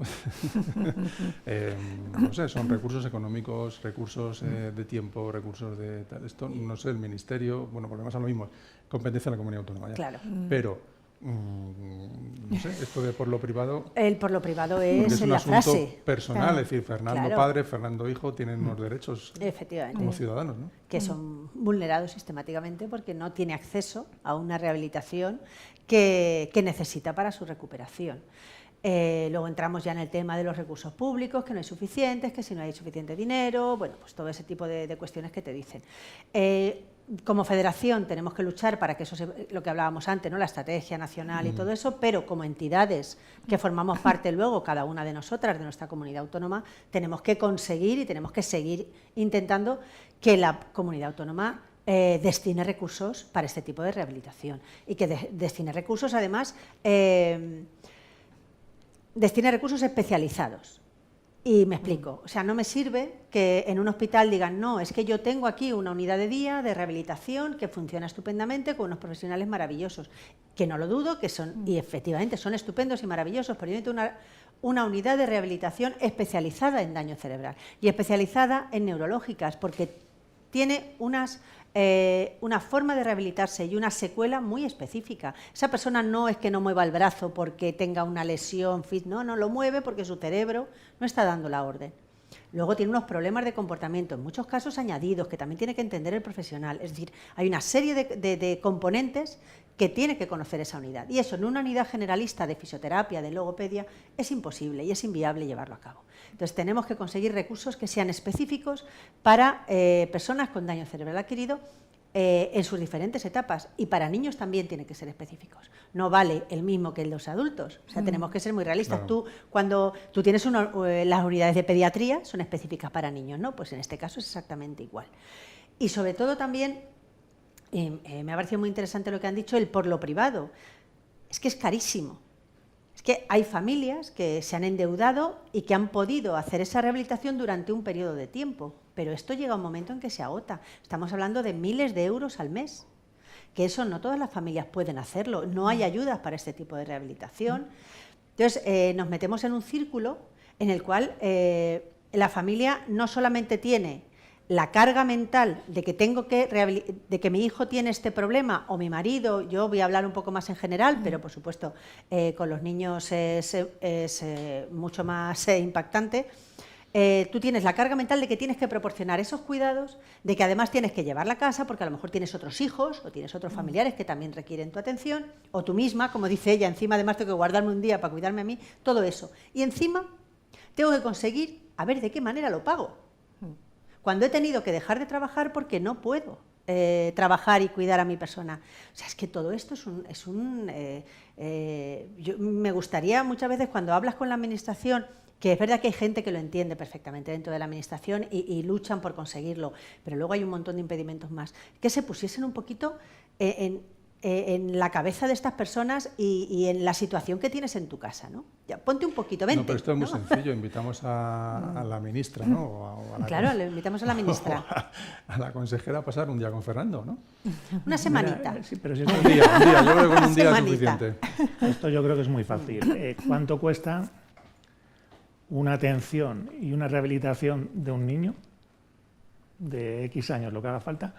no sé, son recursos económicos, recursos de tiempo, recursos de tal. Esto, no sé, el Ministerio, bueno, por lo demás es lo mismo, competencia de la Comunidad Autónoma. Ya. Claro. Pero, no sé, esto de por lo privado... El por lo privado es es un la asunto frase. personal, Claro. es decir, Fernando Claro. padre, Fernando hijo, tienen unos derechos Efectivamente. como ciudadanos, ¿no? Que son vulnerados sistemáticamente porque no tiene acceso a una rehabilitación que necesita para su recuperación. Luego entramos ya en el tema de los recursos públicos, que no hay suficientes, que si no hay suficiente dinero, bueno, pues todo ese tipo de cuestiones que te dicen. Como federación tenemos que luchar para que eso sea lo que hablábamos antes, ¿no? La estrategia nacional y todo eso, pero como entidades que formamos parte luego, cada una de nosotras, de nuestra comunidad autónoma, tenemos que conseguir y tenemos que seguir intentando que la comunidad autónoma destine recursos para este tipo de rehabilitación y que destine recursos, además, destine recursos especializados. Y me explico, o sea, no me sirve que en un hospital digan, no, es que yo tengo aquí una unidad de día de rehabilitación que funciona estupendamente con unos profesionales maravillosos, que no lo dudo, que son, y efectivamente son estupendos y maravillosos, pero yo necesito una unidad de rehabilitación especializada en daño cerebral y especializada en neurológicas, porque tiene una forma de rehabilitarse y una secuela muy específica. Esa persona no es que no mueva el brazo porque tenga una lesión, no, lo mueve porque su cerebro no está dando la orden. Luego tiene unos problemas de comportamiento, en muchos casos añadidos, que también tiene que entender el profesional. Es decir, hay una serie de componentes que tiene que conocer esa unidad. Y eso en una unidad generalista de fisioterapia, de logopedia, es imposible y es inviable llevarlo a cabo. Entonces tenemos que conseguir recursos que sean específicos para personas con daño cerebral adquirido en sus diferentes etapas, y para niños también tienen que ser específicos. No vale el mismo que los adultos, o sea, tenemos que ser muy realistas. Claro. Cuando tú tienes las unidades de pediatría son específicas para niños, ¿no? Pues en este caso es exactamente igual. Y sobre todo también, me ha parecido muy interesante lo que han dicho, el por lo privado. Es que es carísimo. Es que hay familias que se han endeudado y que han podido hacer esa rehabilitación durante un periodo de tiempo, pero esto llega a un momento en que se agota. Estamos hablando de miles de euros al mes, que eso no todas las familias pueden hacerlo, no hay ayudas para este tipo de rehabilitación. Entonces, nos metemos en un círculo en el cual la familia no solamente tiene la carga mental de que de que mi hijo tiene este problema, o mi marido, yo voy a hablar un poco más en general, pero por supuesto con los niños es mucho más impactante. Tú tienes la carga mental de que tienes que proporcionar esos cuidados, de que además tienes que llevarla a casa porque a lo mejor tienes otros hijos o tienes otros familiares que también requieren tu atención, o tú misma, como dice ella, encima además tengo que guardarme un día para cuidarme a mí, todo eso. Y encima tengo que conseguir a ver de qué manera lo pago. Cuando he tenido que dejar de trabajar porque no puedo trabajar y cuidar a mi persona. O sea, es que todo esto yo me gustaría muchas veces cuando hablas con la administración, que es verdad que hay gente que lo entiende perfectamente dentro de la administración y luchan por conseguirlo, pero luego hay un montón de impedimentos más, que se pusiesen un poquito en la cabeza de estas personas y en la situación que tienes en tu casa, ¿no? Ya, ponte un poquito, vente. No, pero esto es muy ¿no? sencillo, invitamos a la ministra, ¿no? O a la Claro, le invitamos a la ministra. a la consejera a pasar un día con Fernando, ¿no? Una semanita. Mira, sí, pero si Un día, yo creo que con un día es Semanita. suficiente. esto yo creo que es muy fácil. ¿Cuánto cuesta una atención y una rehabilitación de un niño de X años, lo que haga falta,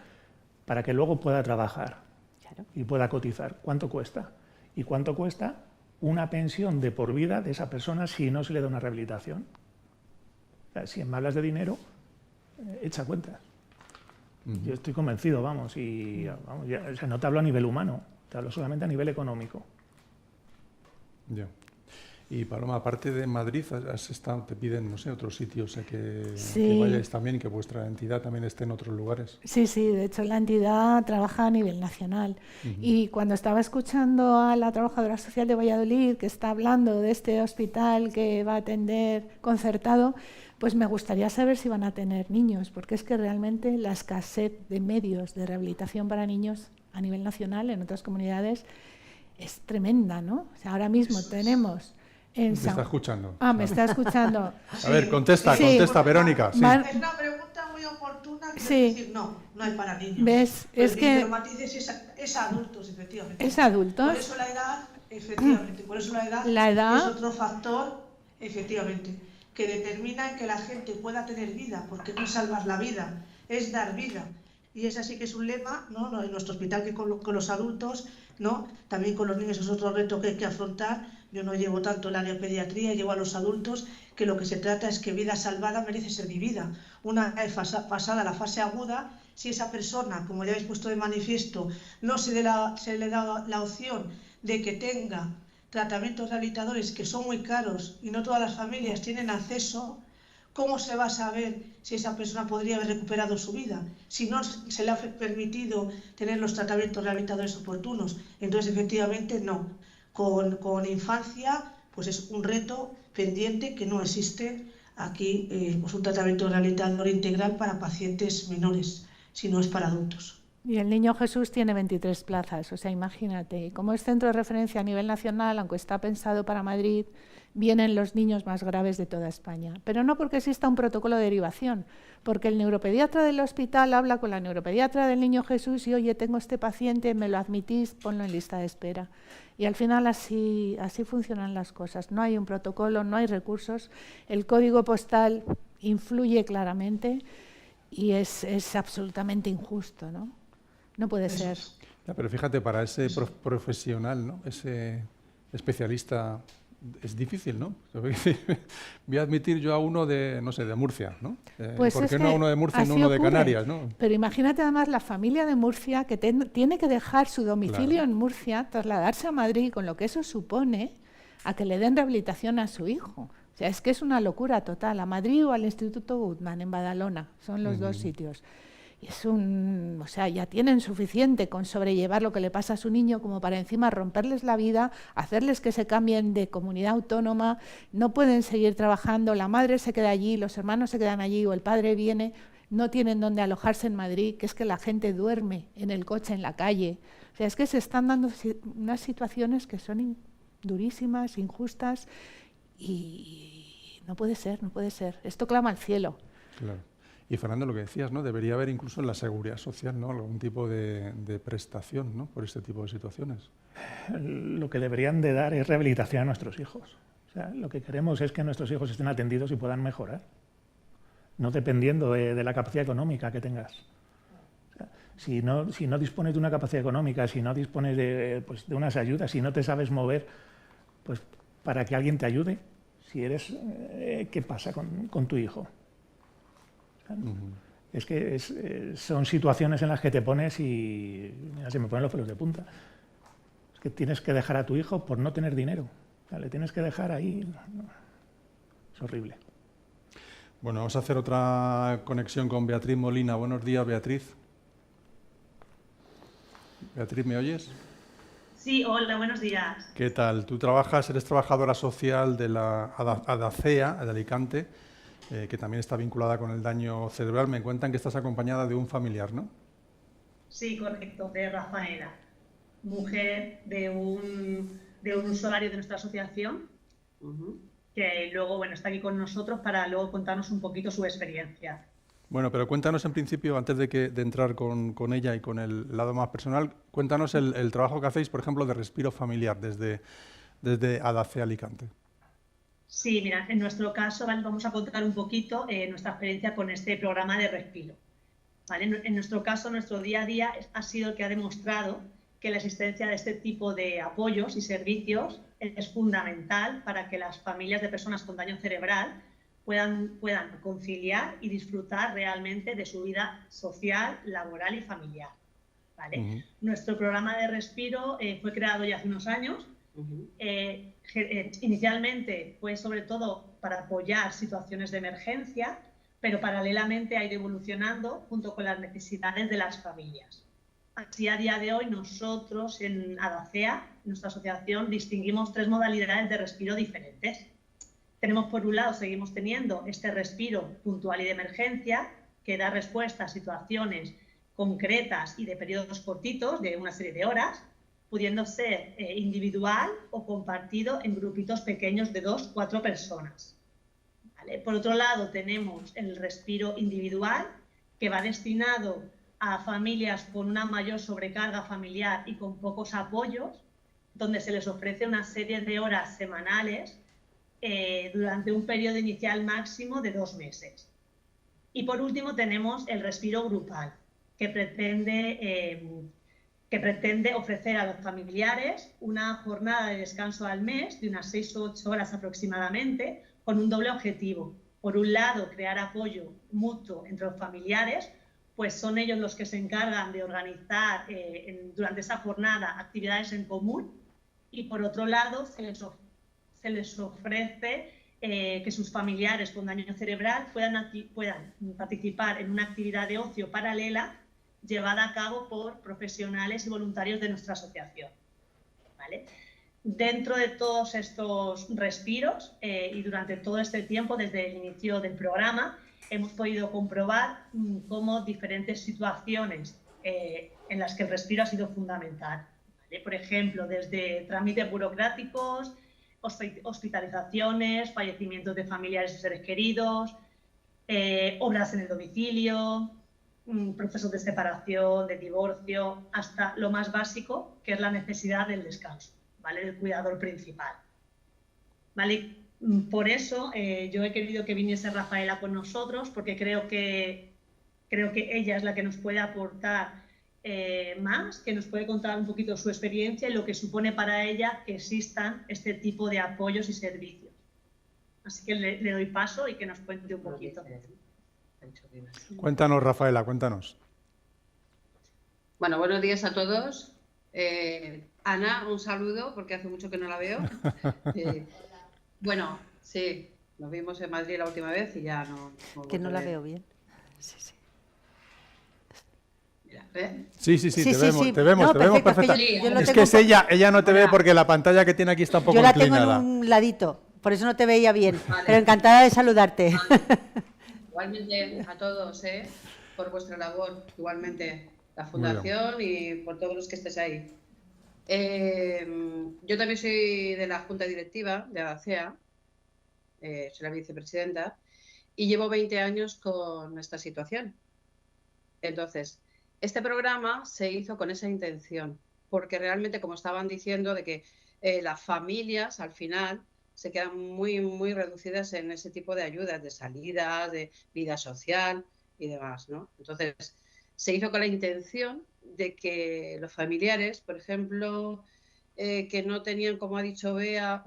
para que luego pueda trabajar Claro. y pueda cotizar? ¿Cuánto cuesta? ¿Y cuánto cuesta una pensión de por vida de esa persona si no se le da una rehabilitación? O sea, si me hablas de dinero, echa cuentas. Yo estoy convencido, vamos, y vamos, o sea, no te hablo a nivel humano, te hablo solamente a nivel económico. Ya. Y Paloma, aparte de Madrid, te piden, no sé, otros sitios Sí. que vayáis también y que vuestra entidad también esté en otros lugares. Sí, de hecho la entidad trabaja a nivel nacional. Y cuando estaba escuchando a la trabajadora social de Valladolid, que está hablando de este hospital que va a atender concertado, pues me gustaría saber si van a tener niños, porque es que realmente la escasez de medios de rehabilitación para niños a nivel nacional en otras comunidades es tremenda, ¿no? O sea, ahora mismo tenemos... Me está escuchando. Me está escuchando. A ver, contesta, Verónica. Sí. Es una pregunta muy oportuna, que decir, no hay para niños. ¿Ves? Es que... matices es adultos, efectivamente. Es adultos. Por eso la edad, efectivamente, la edad es otro factor, efectivamente, que determina que la gente pueda tener vida, porque no es salvar la vida, es dar vida. Y es así que es un lema, ¿no? En nuestro hospital, que con los adultos, ¿no? También con los niños es otro reto que hay que afrontar. Yo no llevo tanto el área de pediatría, llevo a los adultos, que lo que se trata es que vida salvada merece ser vivida. Una vez pasada la fase aguda, si esa persona, como ya habéis puesto de manifiesto, no se le da la opción de que tenga tratamientos rehabilitadores que son muy caros y no todas las familias tienen acceso, ¿cómo se va a saber si esa persona podría haber recuperado su vida? Si no se le ha permitido tener los tratamientos rehabilitadores oportunos. Entonces, efectivamente, no. Con infancia, pues es un reto pendiente que no existe aquí, pues un tratamiento rehabilitador integral para pacientes menores, si no es para adultos. Y el Niño Jesús tiene 23 plazas, o sea, imagínate, como es centro de referencia a nivel nacional, aunque está pensado para Madrid, vienen los niños más graves de toda España. Pero no porque exista un protocolo de derivación, porque el neuropediatra del hospital habla con la neuropediatra del Niño Jesús y, oye, tengo este paciente, me lo admitís, ponlo en lista de espera. Y al final así funcionan las cosas. No hay un protocolo, no hay recursos, el código postal influye claramente y es absolutamente injusto, ¿no? No puede ser. Ya, pero fíjate, para ese profesional, ¿no? Ese especialista, es difícil, ¿no? Voy a admitir yo a uno de, no sé, de Murcia, ¿no? Pues ¿por qué no a uno de Murcia y no uno de Canarias, ¿no? Pero imagínate además la familia de Murcia que tiene que dejar su domicilio en Murcia, trasladarse a Madrid, con lo que eso supone a que le den rehabilitación a su hijo. O sea, es que es una locura total. A Madrid o al Instituto Guttmann en Badalona, son los dos sitios. Y o sea, ya tienen suficiente con sobrellevar lo que le pasa a su niño como para encima romperles la vida, hacerles que se cambien de comunidad autónoma, no pueden seguir trabajando, la madre se queda allí, los hermanos se quedan allí o el padre viene, no tienen dónde alojarse en Madrid, que es que la gente duerme en el coche, en la calle. O sea, es que se están dando unas situaciones que son durísimas, injustas y no puede ser, no puede ser. Esto clama al cielo. Claro. Y Fernando, lo que decías, ¿no? Debería haber incluso en la seguridad social, ¿no? Algún tipo de prestación, ¿no? Por este tipo de situaciones. Lo que deberían de dar es rehabilitación a nuestros hijos. O sea, lo que queremos es que nuestros hijos estén atendidos y puedan mejorar, no dependiendo de la capacidad económica que tengas. O sea, si no dispones de una capacidad económica, si no dispones de unas ayudas, si no te sabes mover, pues para que alguien te ayude, si eres, ¿qué pasa con tu hijo? Es que son situaciones en las que te pones y mira, se me ponen los pelos de punta. Es que tienes que dejar a tu hijo por no tener dinero. O sea, le tienes que dejar ahí. Es horrible. Bueno, vamos a hacer otra conexión con Beatriz Molina. Buenos días, Beatriz. Beatriz, ¿me oyes? Sí, hola, buenos días. ¿Qué tal? Tú eres trabajadora social de la ADACEA, de Alicante, que también está vinculada con el daño cerebral. Me cuentan que estás acompañada de un familiar, ¿no? Sí, correcto, de Rafaela, mujer de un usuario de nuestra asociación, que luego está aquí con nosotros para luego contarnos un poquito su experiencia. Bueno, pero cuéntanos en principio, antes de entrar con ella y con el lado más personal, cuéntanos el trabajo que hacéis, por ejemplo, de respiro familiar desde ADACEA Alicante. Sí, mira, en nuestro caso vamos a contar un poquito nuestra experiencia con este programa de respiro. ¿Vale? En nuestro caso, nuestro día a día ha sido el que ha demostrado que la existencia de este tipo de apoyos y servicios es fundamental para que las familias de personas con daño cerebral puedan conciliar y disfrutar realmente de su vida social, laboral y familiar. ¿Vale? Nuestro programa de respiro fue creado ya hace unos años Inicialmente fue sobre todo para apoyar situaciones de emergencia, pero paralelamente ha ido evolucionando junto con las necesidades de las familias. Así, a día de hoy, nosotros en ADACEA, nuestra asociación, distinguimos 3 modalidades de respiro diferentes. Tenemos, por un lado, seguimos teniendo este respiro puntual y de emergencia, que da respuesta a situaciones concretas y de periodos cortitos, de una serie de horas, pudiendo ser individual o compartido en grupitos pequeños de 2 o 4 personas. ¿Vale? Por otro lado, tenemos el respiro individual, que va destinado a familias con una mayor sobrecarga familiar y con pocos apoyos, donde se les ofrece una serie de horas semanales durante un periodo inicial máximo de 2 meses. Y por último tenemos el respiro grupal, que pretende ofrecer a los familiares una jornada de descanso al mes de unas 6 o 8 horas aproximadamente, con un doble objetivo. Por un lado, crear apoyo mutuo entre los familiares, pues son ellos los que se encargan de organizar durante esa jornada actividades en común, y por otro lado se les ofrece que sus familiares con daño cerebral puedan participar en una actividad de ocio paralela llevada a cabo por profesionales y voluntarios de nuestra asociación. ¿Vale? Dentro de todos estos respiros y durante todo este tiempo, desde el inicio del programa, hemos podido comprobar cómo diferentes situaciones en las que el respiro ha sido fundamental. ¿Vale? Por ejemplo, desde trámites burocráticos, hospitalizaciones, fallecimientos de familiares y seres queridos, obras en el domicilio, procesos de separación, de divorcio, hasta lo más básico, que es la necesidad del descanso, ¿vale? Del cuidador principal. ¿Vale? Por eso yo he querido que viniese Rafaela con nosotros, porque creo que ella es la que nos puede aportar más, que nos puede contar un poquito su experiencia y lo que supone para ella que existan este tipo de apoyos y servicios. Así que le doy paso y que nos cuente un poquito. Cuéntanos, Rafaela, cuéntanos. Bueno, buenos días a todos. Ana, un saludo, porque hace mucho que no la veo. Bueno, sí, nos vimos en Madrid la última vez y ya no que no la veo bien. Sí, sí. Mira, ¿ves? Sí, te vemos, no, te vemos perfecta. Es que es ella no te ve porque la pantalla que tiene aquí está un poco inclinada. Yo la tengo en un ladito, por eso no te veía bien, vale. Pero encantada de saludarte. Vale. Igualmente a todos, por vuestra labor, igualmente la Fundación y por todos los que estéis ahí. Yo también soy de la Junta Directiva de ADACEA, soy la vicepresidenta, y llevo 20 años con esta situación. Entonces, este programa se hizo con esa intención, porque realmente, como estaban diciendo, de que las familias al final se quedan muy, muy reducidas en ese tipo de ayudas, de salidas, de vida social y demás, ¿no? Entonces, se hizo con la intención de que los familiares, por ejemplo, que no tenían, como ha dicho Bea,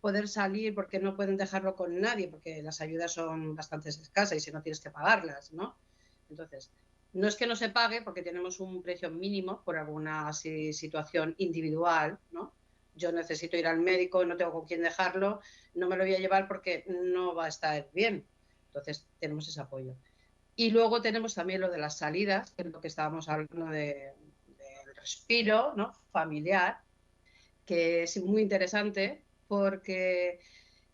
poder salir porque no pueden dejarlo con nadie, porque las ayudas son bastante escasas y si no tienes que pagarlas, ¿no? Entonces, no es que no se pague porque tenemos un precio mínimo por alguna situación individual, ¿no? Yo necesito ir al médico y no tengo con quién dejarlo, no me lo voy a llevar porque no va a estar bien. Entonces, tenemos ese apoyo. Y luego tenemos también lo de las salidas, que es lo que estábamos hablando del respiro, ¿no? Familiar, que es muy interesante porque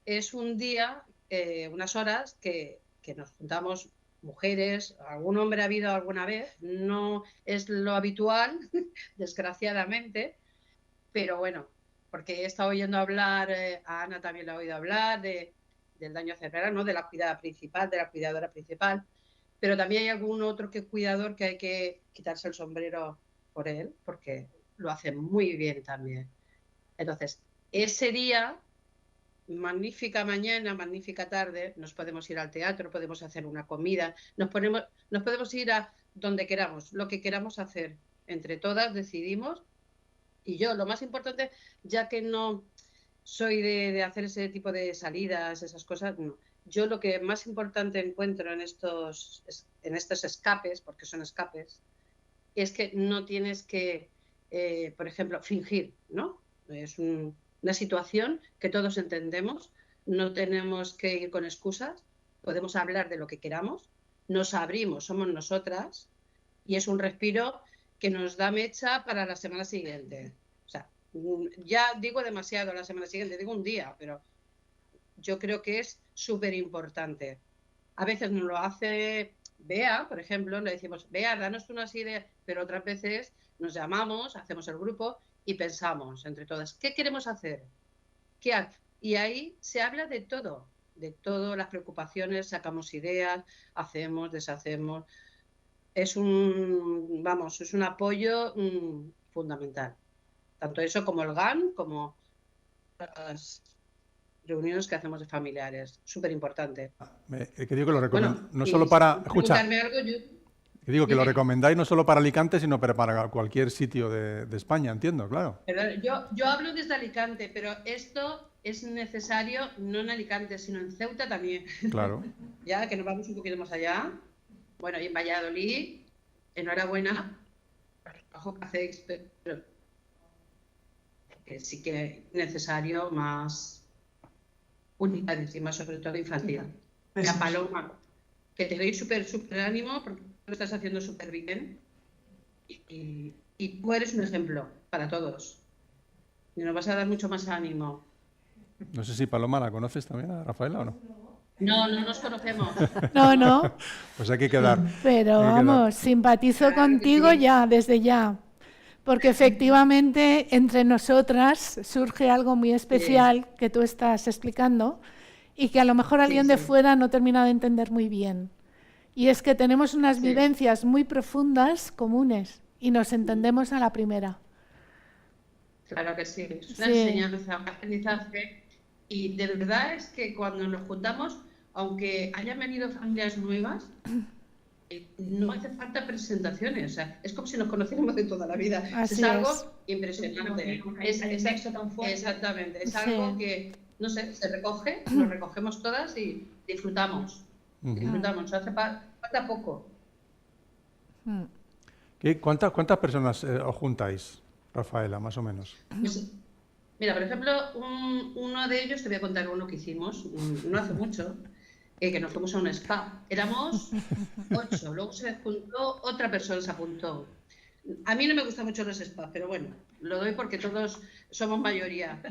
es un día, unas horas que nos juntamos mujeres, algún hombre ha habido alguna vez, no es lo habitual, desgraciadamente, pero bueno, porque he estado oyendo hablar, a Ana también la he oído hablar del daño cerebral, ¿no? De la cuidadora principal, pero también hay algún otro cuidador que hay que quitarse el sombrero por él, porque lo hace muy bien también. Entonces, ese día, magnífica mañana, magnífica tarde, nos podemos ir al teatro, podemos hacer una comida, nos podemos ir a donde queramos, lo que queramos hacer. Entre todas decidimos. Y yo, lo más importante, ya que no soy de hacer ese tipo de salidas, esas cosas, no. Yo lo que más importante encuentro en estos escapes, porque son escapes, es que no tienes que, por ejemplo, fingir, ¿no? Es una situación que todos entendemos, no tenemos que ir con excusas, podemos hablar de lo que queramos, nos abrimos, somos nosotras, y es un respiro que nos da mecha para la semana siguiente. O sea, ya digo demasiado la semana siguiente, digo un día, pero yo creo que es súper importante. A veces nos lo hace Bea, por ejemplo, le decimos, Bea, danos unas ideas, pero otras veces nos llamamos, hacemos el grupo y pensamos entre todas, ¿qué queremos hacer? Y ahí se habla de todo, las preocupaciones, sacamos ideas, hacemos, deshacemos. Es un apoyo fundamental. Tanto eso como el GAN, como las reuniones que hacemos de familiares. Súper importante. Que digo que lo recomiendo, Bueno, no solo para... Escucha, algo, que digo que lo dime. recomendáis no solo para Alicante, sino para cualquier sitio de España, entiendo, claro. Yo hablo desde Alicante, pero esto es necesario no en Alicante, sino en Ceuta también. Claro. Ya que nos vamos un poquito más allá. Bueno, y en Valladolid, enhorabuena por el trabajo que hacéis, pero que sí que es necesario más unidades y más sobre todo infantil. La Paloma, que te doy súper ánimo porque lo estás haciendo súper bien y tú eres un ejemplo para todos. Y nos vas a dar mucho más ánimo. No sé si Paloma la conoces también, a Rafaela, o no. No nos conocemos. No. Pues hay que quedar. Pero vamos, simpatizo contigo ya, desde ya. Porque efectivamente entre nosotras surge algo muy especial que tú estás explicando y que a lo mejor alguien de fuera no termina de entender muy bien. Y es que tenemos unas vivencias muy profundas, comunes, y nos entendemos a la primera. Claro que sí, es una enseñanza, un aprendizaje. Y de verdad es que cuando nos juntamos, aunque hayan venido familias nuevas, no hace falta presentaciones, o sea, es como si nos conociéramos de toda la vida. Así es algo impresionante. Exactamente, es Sí. algo que, no sé, se recoge, nos recogemos todas y disfrutamos. Disfrutamos, hace falta poco. ¿Cuántas personas os juntáis, Rafaela, más o menos? Pues, mira, por ejemplo, uno de ellos, te voy a contar uno que hicimos, no hace mucho, que nos fuimos a un spa. Éramos 8, luego se juntó, otra persona se apuntó. A mí no me gustan mucho los spas, pero bueno, lo doy porque todos somos mayoría.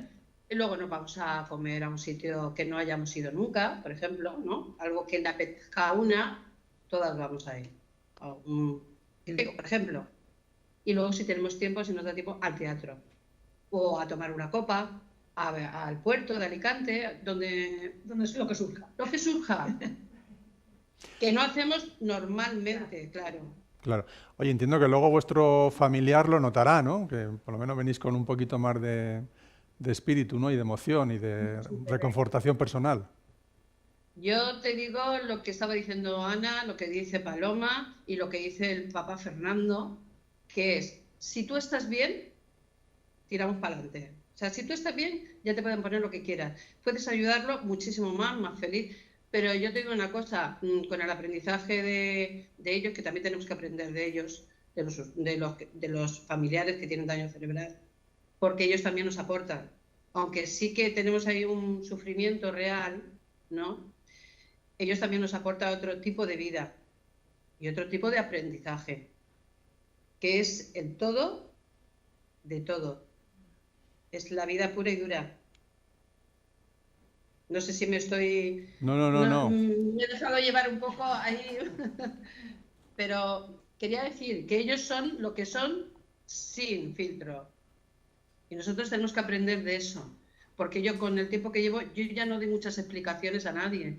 Y luego nos vamos a comer a un sitio que no hayamos ido nunca, por ejemplo, ¿no? Algo que le apetezca a una, todas vamos a ir. A un circo, por ejemplo. Y luego, si tenemos tiempo, si nos da tiempo, al teatro. O a tomar una copa, al puerto de Alicante, donde lo que surja. Lo que surja. Que no hacemos normalmente, claro. Claro. Oye, entiendo que luego vuestro familiar lo notará, ¿no? Que por lo menos venís con un poquito más de espíritu, ¿no? Y de emoción y de reconfortación personal. Yo te digo lo que estaba diciendo Ana, lo que dice Paloma y lo que dice el Papa Fernando, que es, si tú estás bien, tiramos para adelante. O sea, si tú estás bien, ya te pueden poner lo que quieras. Puedes ayudarlo muchísimo más feliz. Pero yo te digo una cosa, con el aprendizaje de ellos, que también tenemos que aprender de ellos, de los familiares que tienen daño cerebral, porque ellos también nos aportan. Aunque sí que tenemos ahí un sufrimiento real, ¿no? Ellos también nos aportan otro tipo de vida y otro tipo de aprendizaje, que es el todo de todo. Es la vida pura y dura. No sé si me estoy... No. Me he dejado llevar un poco ahí, pero quería decir que ellos son lo que son sin filtro. Y nosotros tenemos que aprender de eso. Porque yo con el tiempo que llevo, yo ya no doy muchas explicaciones a nadie.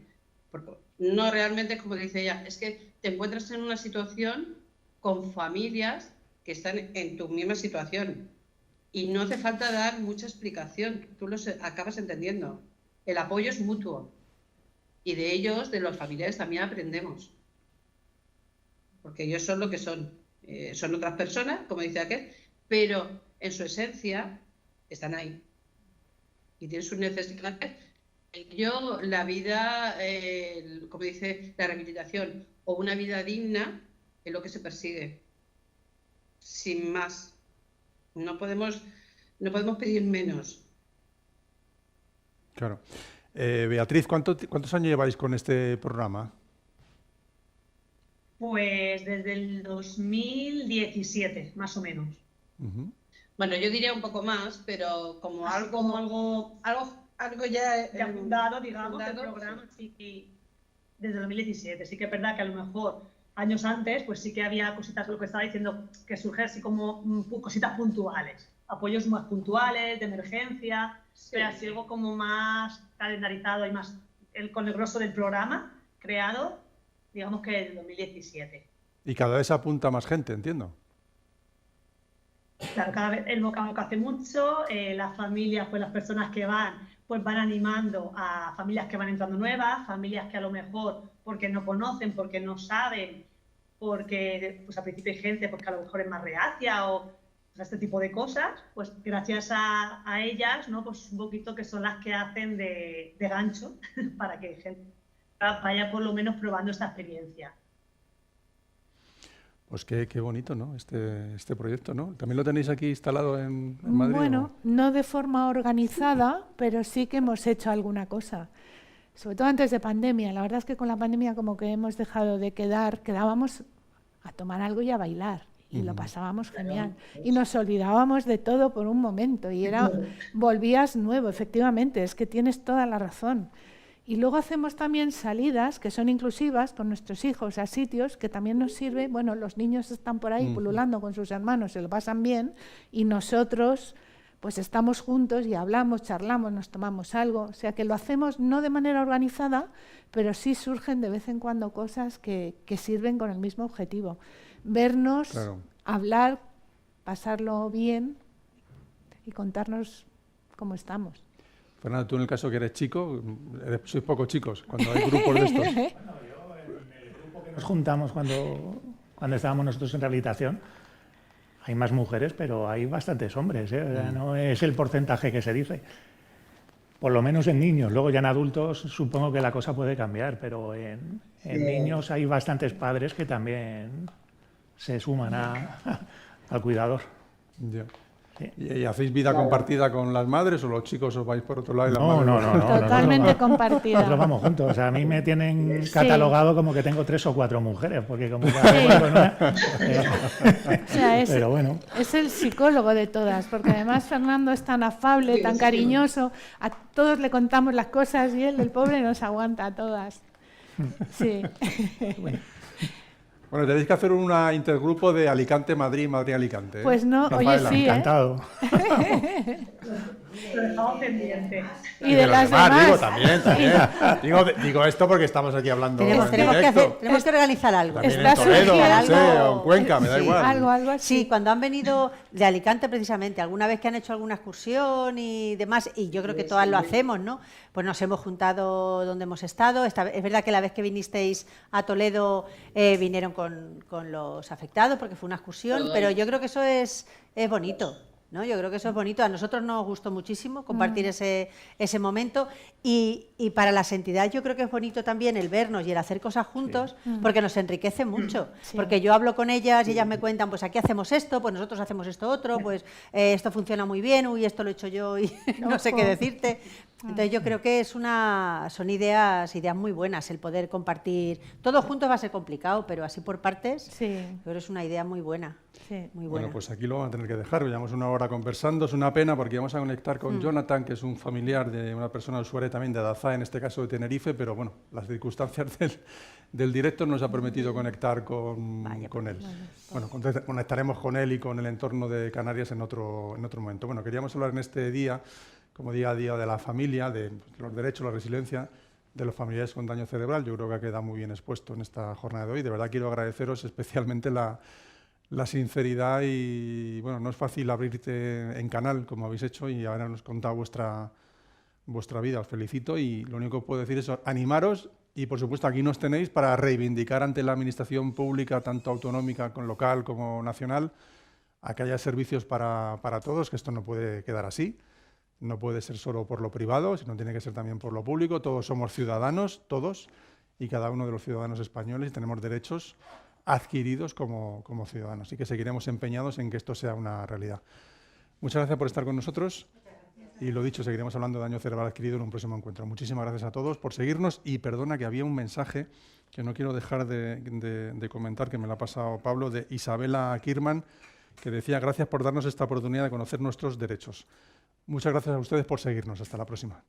Porque no realmente, como dice ella, es que te encuentras en una situación con familias que están en tu misma situación. Y no hace falta dar mucha explicación. Tú lo acabas entendiendo. El apoyo es mutuo. Y de ellos, de los familiares, también aprendemos. Porque ellos son lo que son. Son otras personas, como dice aquel, pero en su esencia están ahí. Y tienen sus necesidades. Yo, la vida, como dice, la rehabilitación o una vida digna es lo que se persigue. Sin más. No podemos No podemos pedir menos. Claro. Beatriz, ¿cuántos años lleváis con este programa? Pues desde el 2017, más o menos. Ujú. Bueno, yo diría un poco más, pero como Así algo, como algo algo ya ya fundado, digamos, el fundado, programa, sí, desde el 2017. Sí que es verdad que a lo mejor años antes, pues sí que había cositas, lo que estaba diciendo, que surgen así como cositas puntuales, apoyos más puntuales, de emergencia, Sí. pero así algo como más calendarizado y más con el grosso del programa creado, digamos que en el 2017. Y cada vez apunta más gente, entiendo. Claro, cada vez el boca a boca hace mucho, las familias, pues las personas que van, pues van animando a familias que van entrando nuevas, familias que a lo mejor porque no conocen, porque no saben, porque pues al principio hay gente pues, que a lo mejor es más reacia o pues, este tipo de cosas, pues gracias a ellas, ¿no? Pues un poquito que son las que hacen de gancho para que gente vaya por lo menos probando esta experiencia. Pues qué bonito, ¿no? Este proyecto, ¿no? ¿También lo tenéis aquí instalado en Madrid? Bueno, no de forma organizada, pero sí que hemos hecho alguna cosa. Sobre todo antes de pandemia. La verdad es que con la pandemia como que hemos dejado de quedábamos a tomar algo y a bailar. Y lo pasábamos genial. Y nos olvidábamos de todo por un momento. Y volvías nuevo, efectivamente. Es que tienes toda la razón. Y luego hacemos también salidas que son inclusivas con nuestros hijos a sitios que también nos sirve. Bueno, los niños están por ahí pululando con sus hermanos, se lo pasan bien, y nosotros pues estamos juntos y hablamos, charlamos, nos tomamos algo. O sea que lo hacemos no de manera organizada, pero sí surgen de vez en cuando cosas que sirven con el mismo objetivo. Vernos, Claro. hablar, pasarlo bien y contarnos cómo estamos. Fernando, tú en el caso que eres chico, sois pocos chicos cuando hay grupos de estos. Nos juntamos cuando estábamos nosotros en rehabilitación. Hay más mujeres, pero hay bastantes hombres, ¿eh? O sea, no es el porcentaje que se dice. Por lo menos en niños. Luego ya en adultos supongo que la cosa puede cambiar, pero en niños hay bastantes padres que también se suman al cuidador. Ya. Sí. ¿Y hacéis vida compartida con las madres o los chicos os vais por otro lado y las madres? No. Totalmente compartida. Nosotros vamos juntos. O sea, a mí me tienen Sí. catalogado como que tengo 3 o 4 mujeres, porque como cada uno con una, O sea, pero bueno. es el psicólogo de todas, porque además Fernando es tan afable, tan cariñoso, a todos le contamos las cosas y él, el pobre, nos aguanta a todas. Sí. Bueno, tenéis que hacer una intergrupo de Alicante-Madrid, Madrid-Alicante. ¿eh? Pues no, oye, Rafaela. sí, ¿eh? Encantado. Lo dejamos pendiente. Y de los las demás, demás. digo, también. Digo esto porque estamos aquí hablando Tenemos en directo. tenemos que organizar algo. También Está en Toledo, surgiendo no sé, algo. o en Cuenca, me da Sí, igual. Algo así. Sí, cuando han venido de Alicante precisamente, alguna vez que han hecho alguna excursión y demás, y yo creo que todas lo hacemos, ¿no? Pues nos hemos juntado donde hemos estado. Es verdad que la vez que vinisteis a Toledo vinieron con los afectados porque fue una excursión, pero yo creo que eso es bonito. ¿No? Yo creo que eso es bonito. A nosotros nos gustó muchísimo compartir ese momento y para las entidades yo creo que es bonito también el vernos y el hacer cosas juntos porque nos enriquece mucho. Sí. Porque yo hablo con ellas y ellas me cuentan, pues aquí hacemos esto, pues nosotros hacemos esto otro, pues esto funciona muy bien, uy, esto lo he hecho yo y no sé qué decirte. Entonces yo creo que son ideas muy buenas el poder compartir. Todos juntos va a ser complicado, pero así por partes, Sí, yo creo que es una idea muy buena. sí. Muy buena. Bueno, pues aquí lo vamos a tener que dejar. Llevamos una hora conversando. Es una pena porque vamos a conectar con Jonathan, que es un familiar de una persona usuaria también de Adazá, en este caso de Tenerife, pero bueno, las circunstancias del directo nos ha permitido conectar con él. Bueno, conectaremos con él y con el entorno de Canarias en otro momento. Bueno, queríamos hablar en este día, como día a día de la familia, de los derechos, la resiliencia de los familiares con daño cerebral. Yo creo que ha quedado muy bien expuesto en esta jornada de hoy. De verdad quiero agradeceros especialmente la sinceridad y, bueno, no es fácil abrirte en canal como habéis hecho y habernos contado vuestra vida. Os felicito y lo único que puedo decir es animaros y, por supuesto, aquí nos tenéis para reivindicar ante la administración pública, tanto autonómica, local como nacional, a que haya servicios para todos, que esto no puede quedar así. No puede ser solo por lo privado, sino tiene que ser también por lo público. Todos somos ciudadanos, todos, y cada uno de los ciudadanos españoles tenemos derechos adquiridos como ciudadanos y que seguiremos empeñados en que esto sea una realidad. Muchas gracias por estar con nosotros. Y lo dicho, seguiremos hablando de daño cerebral adquirido en un próximo encuentro. Muchísimas gracias a todos por seguirnos y perdona que había un mensaje que no quiero dejar de comentar, que me lo ha pasado Pablo, de Isabela Kirman, que decía: gracias por darnos esta oportunidad de conocer nuestros derechos. Muchas gracias a ustedes por seguirnos. Hasta la próxima.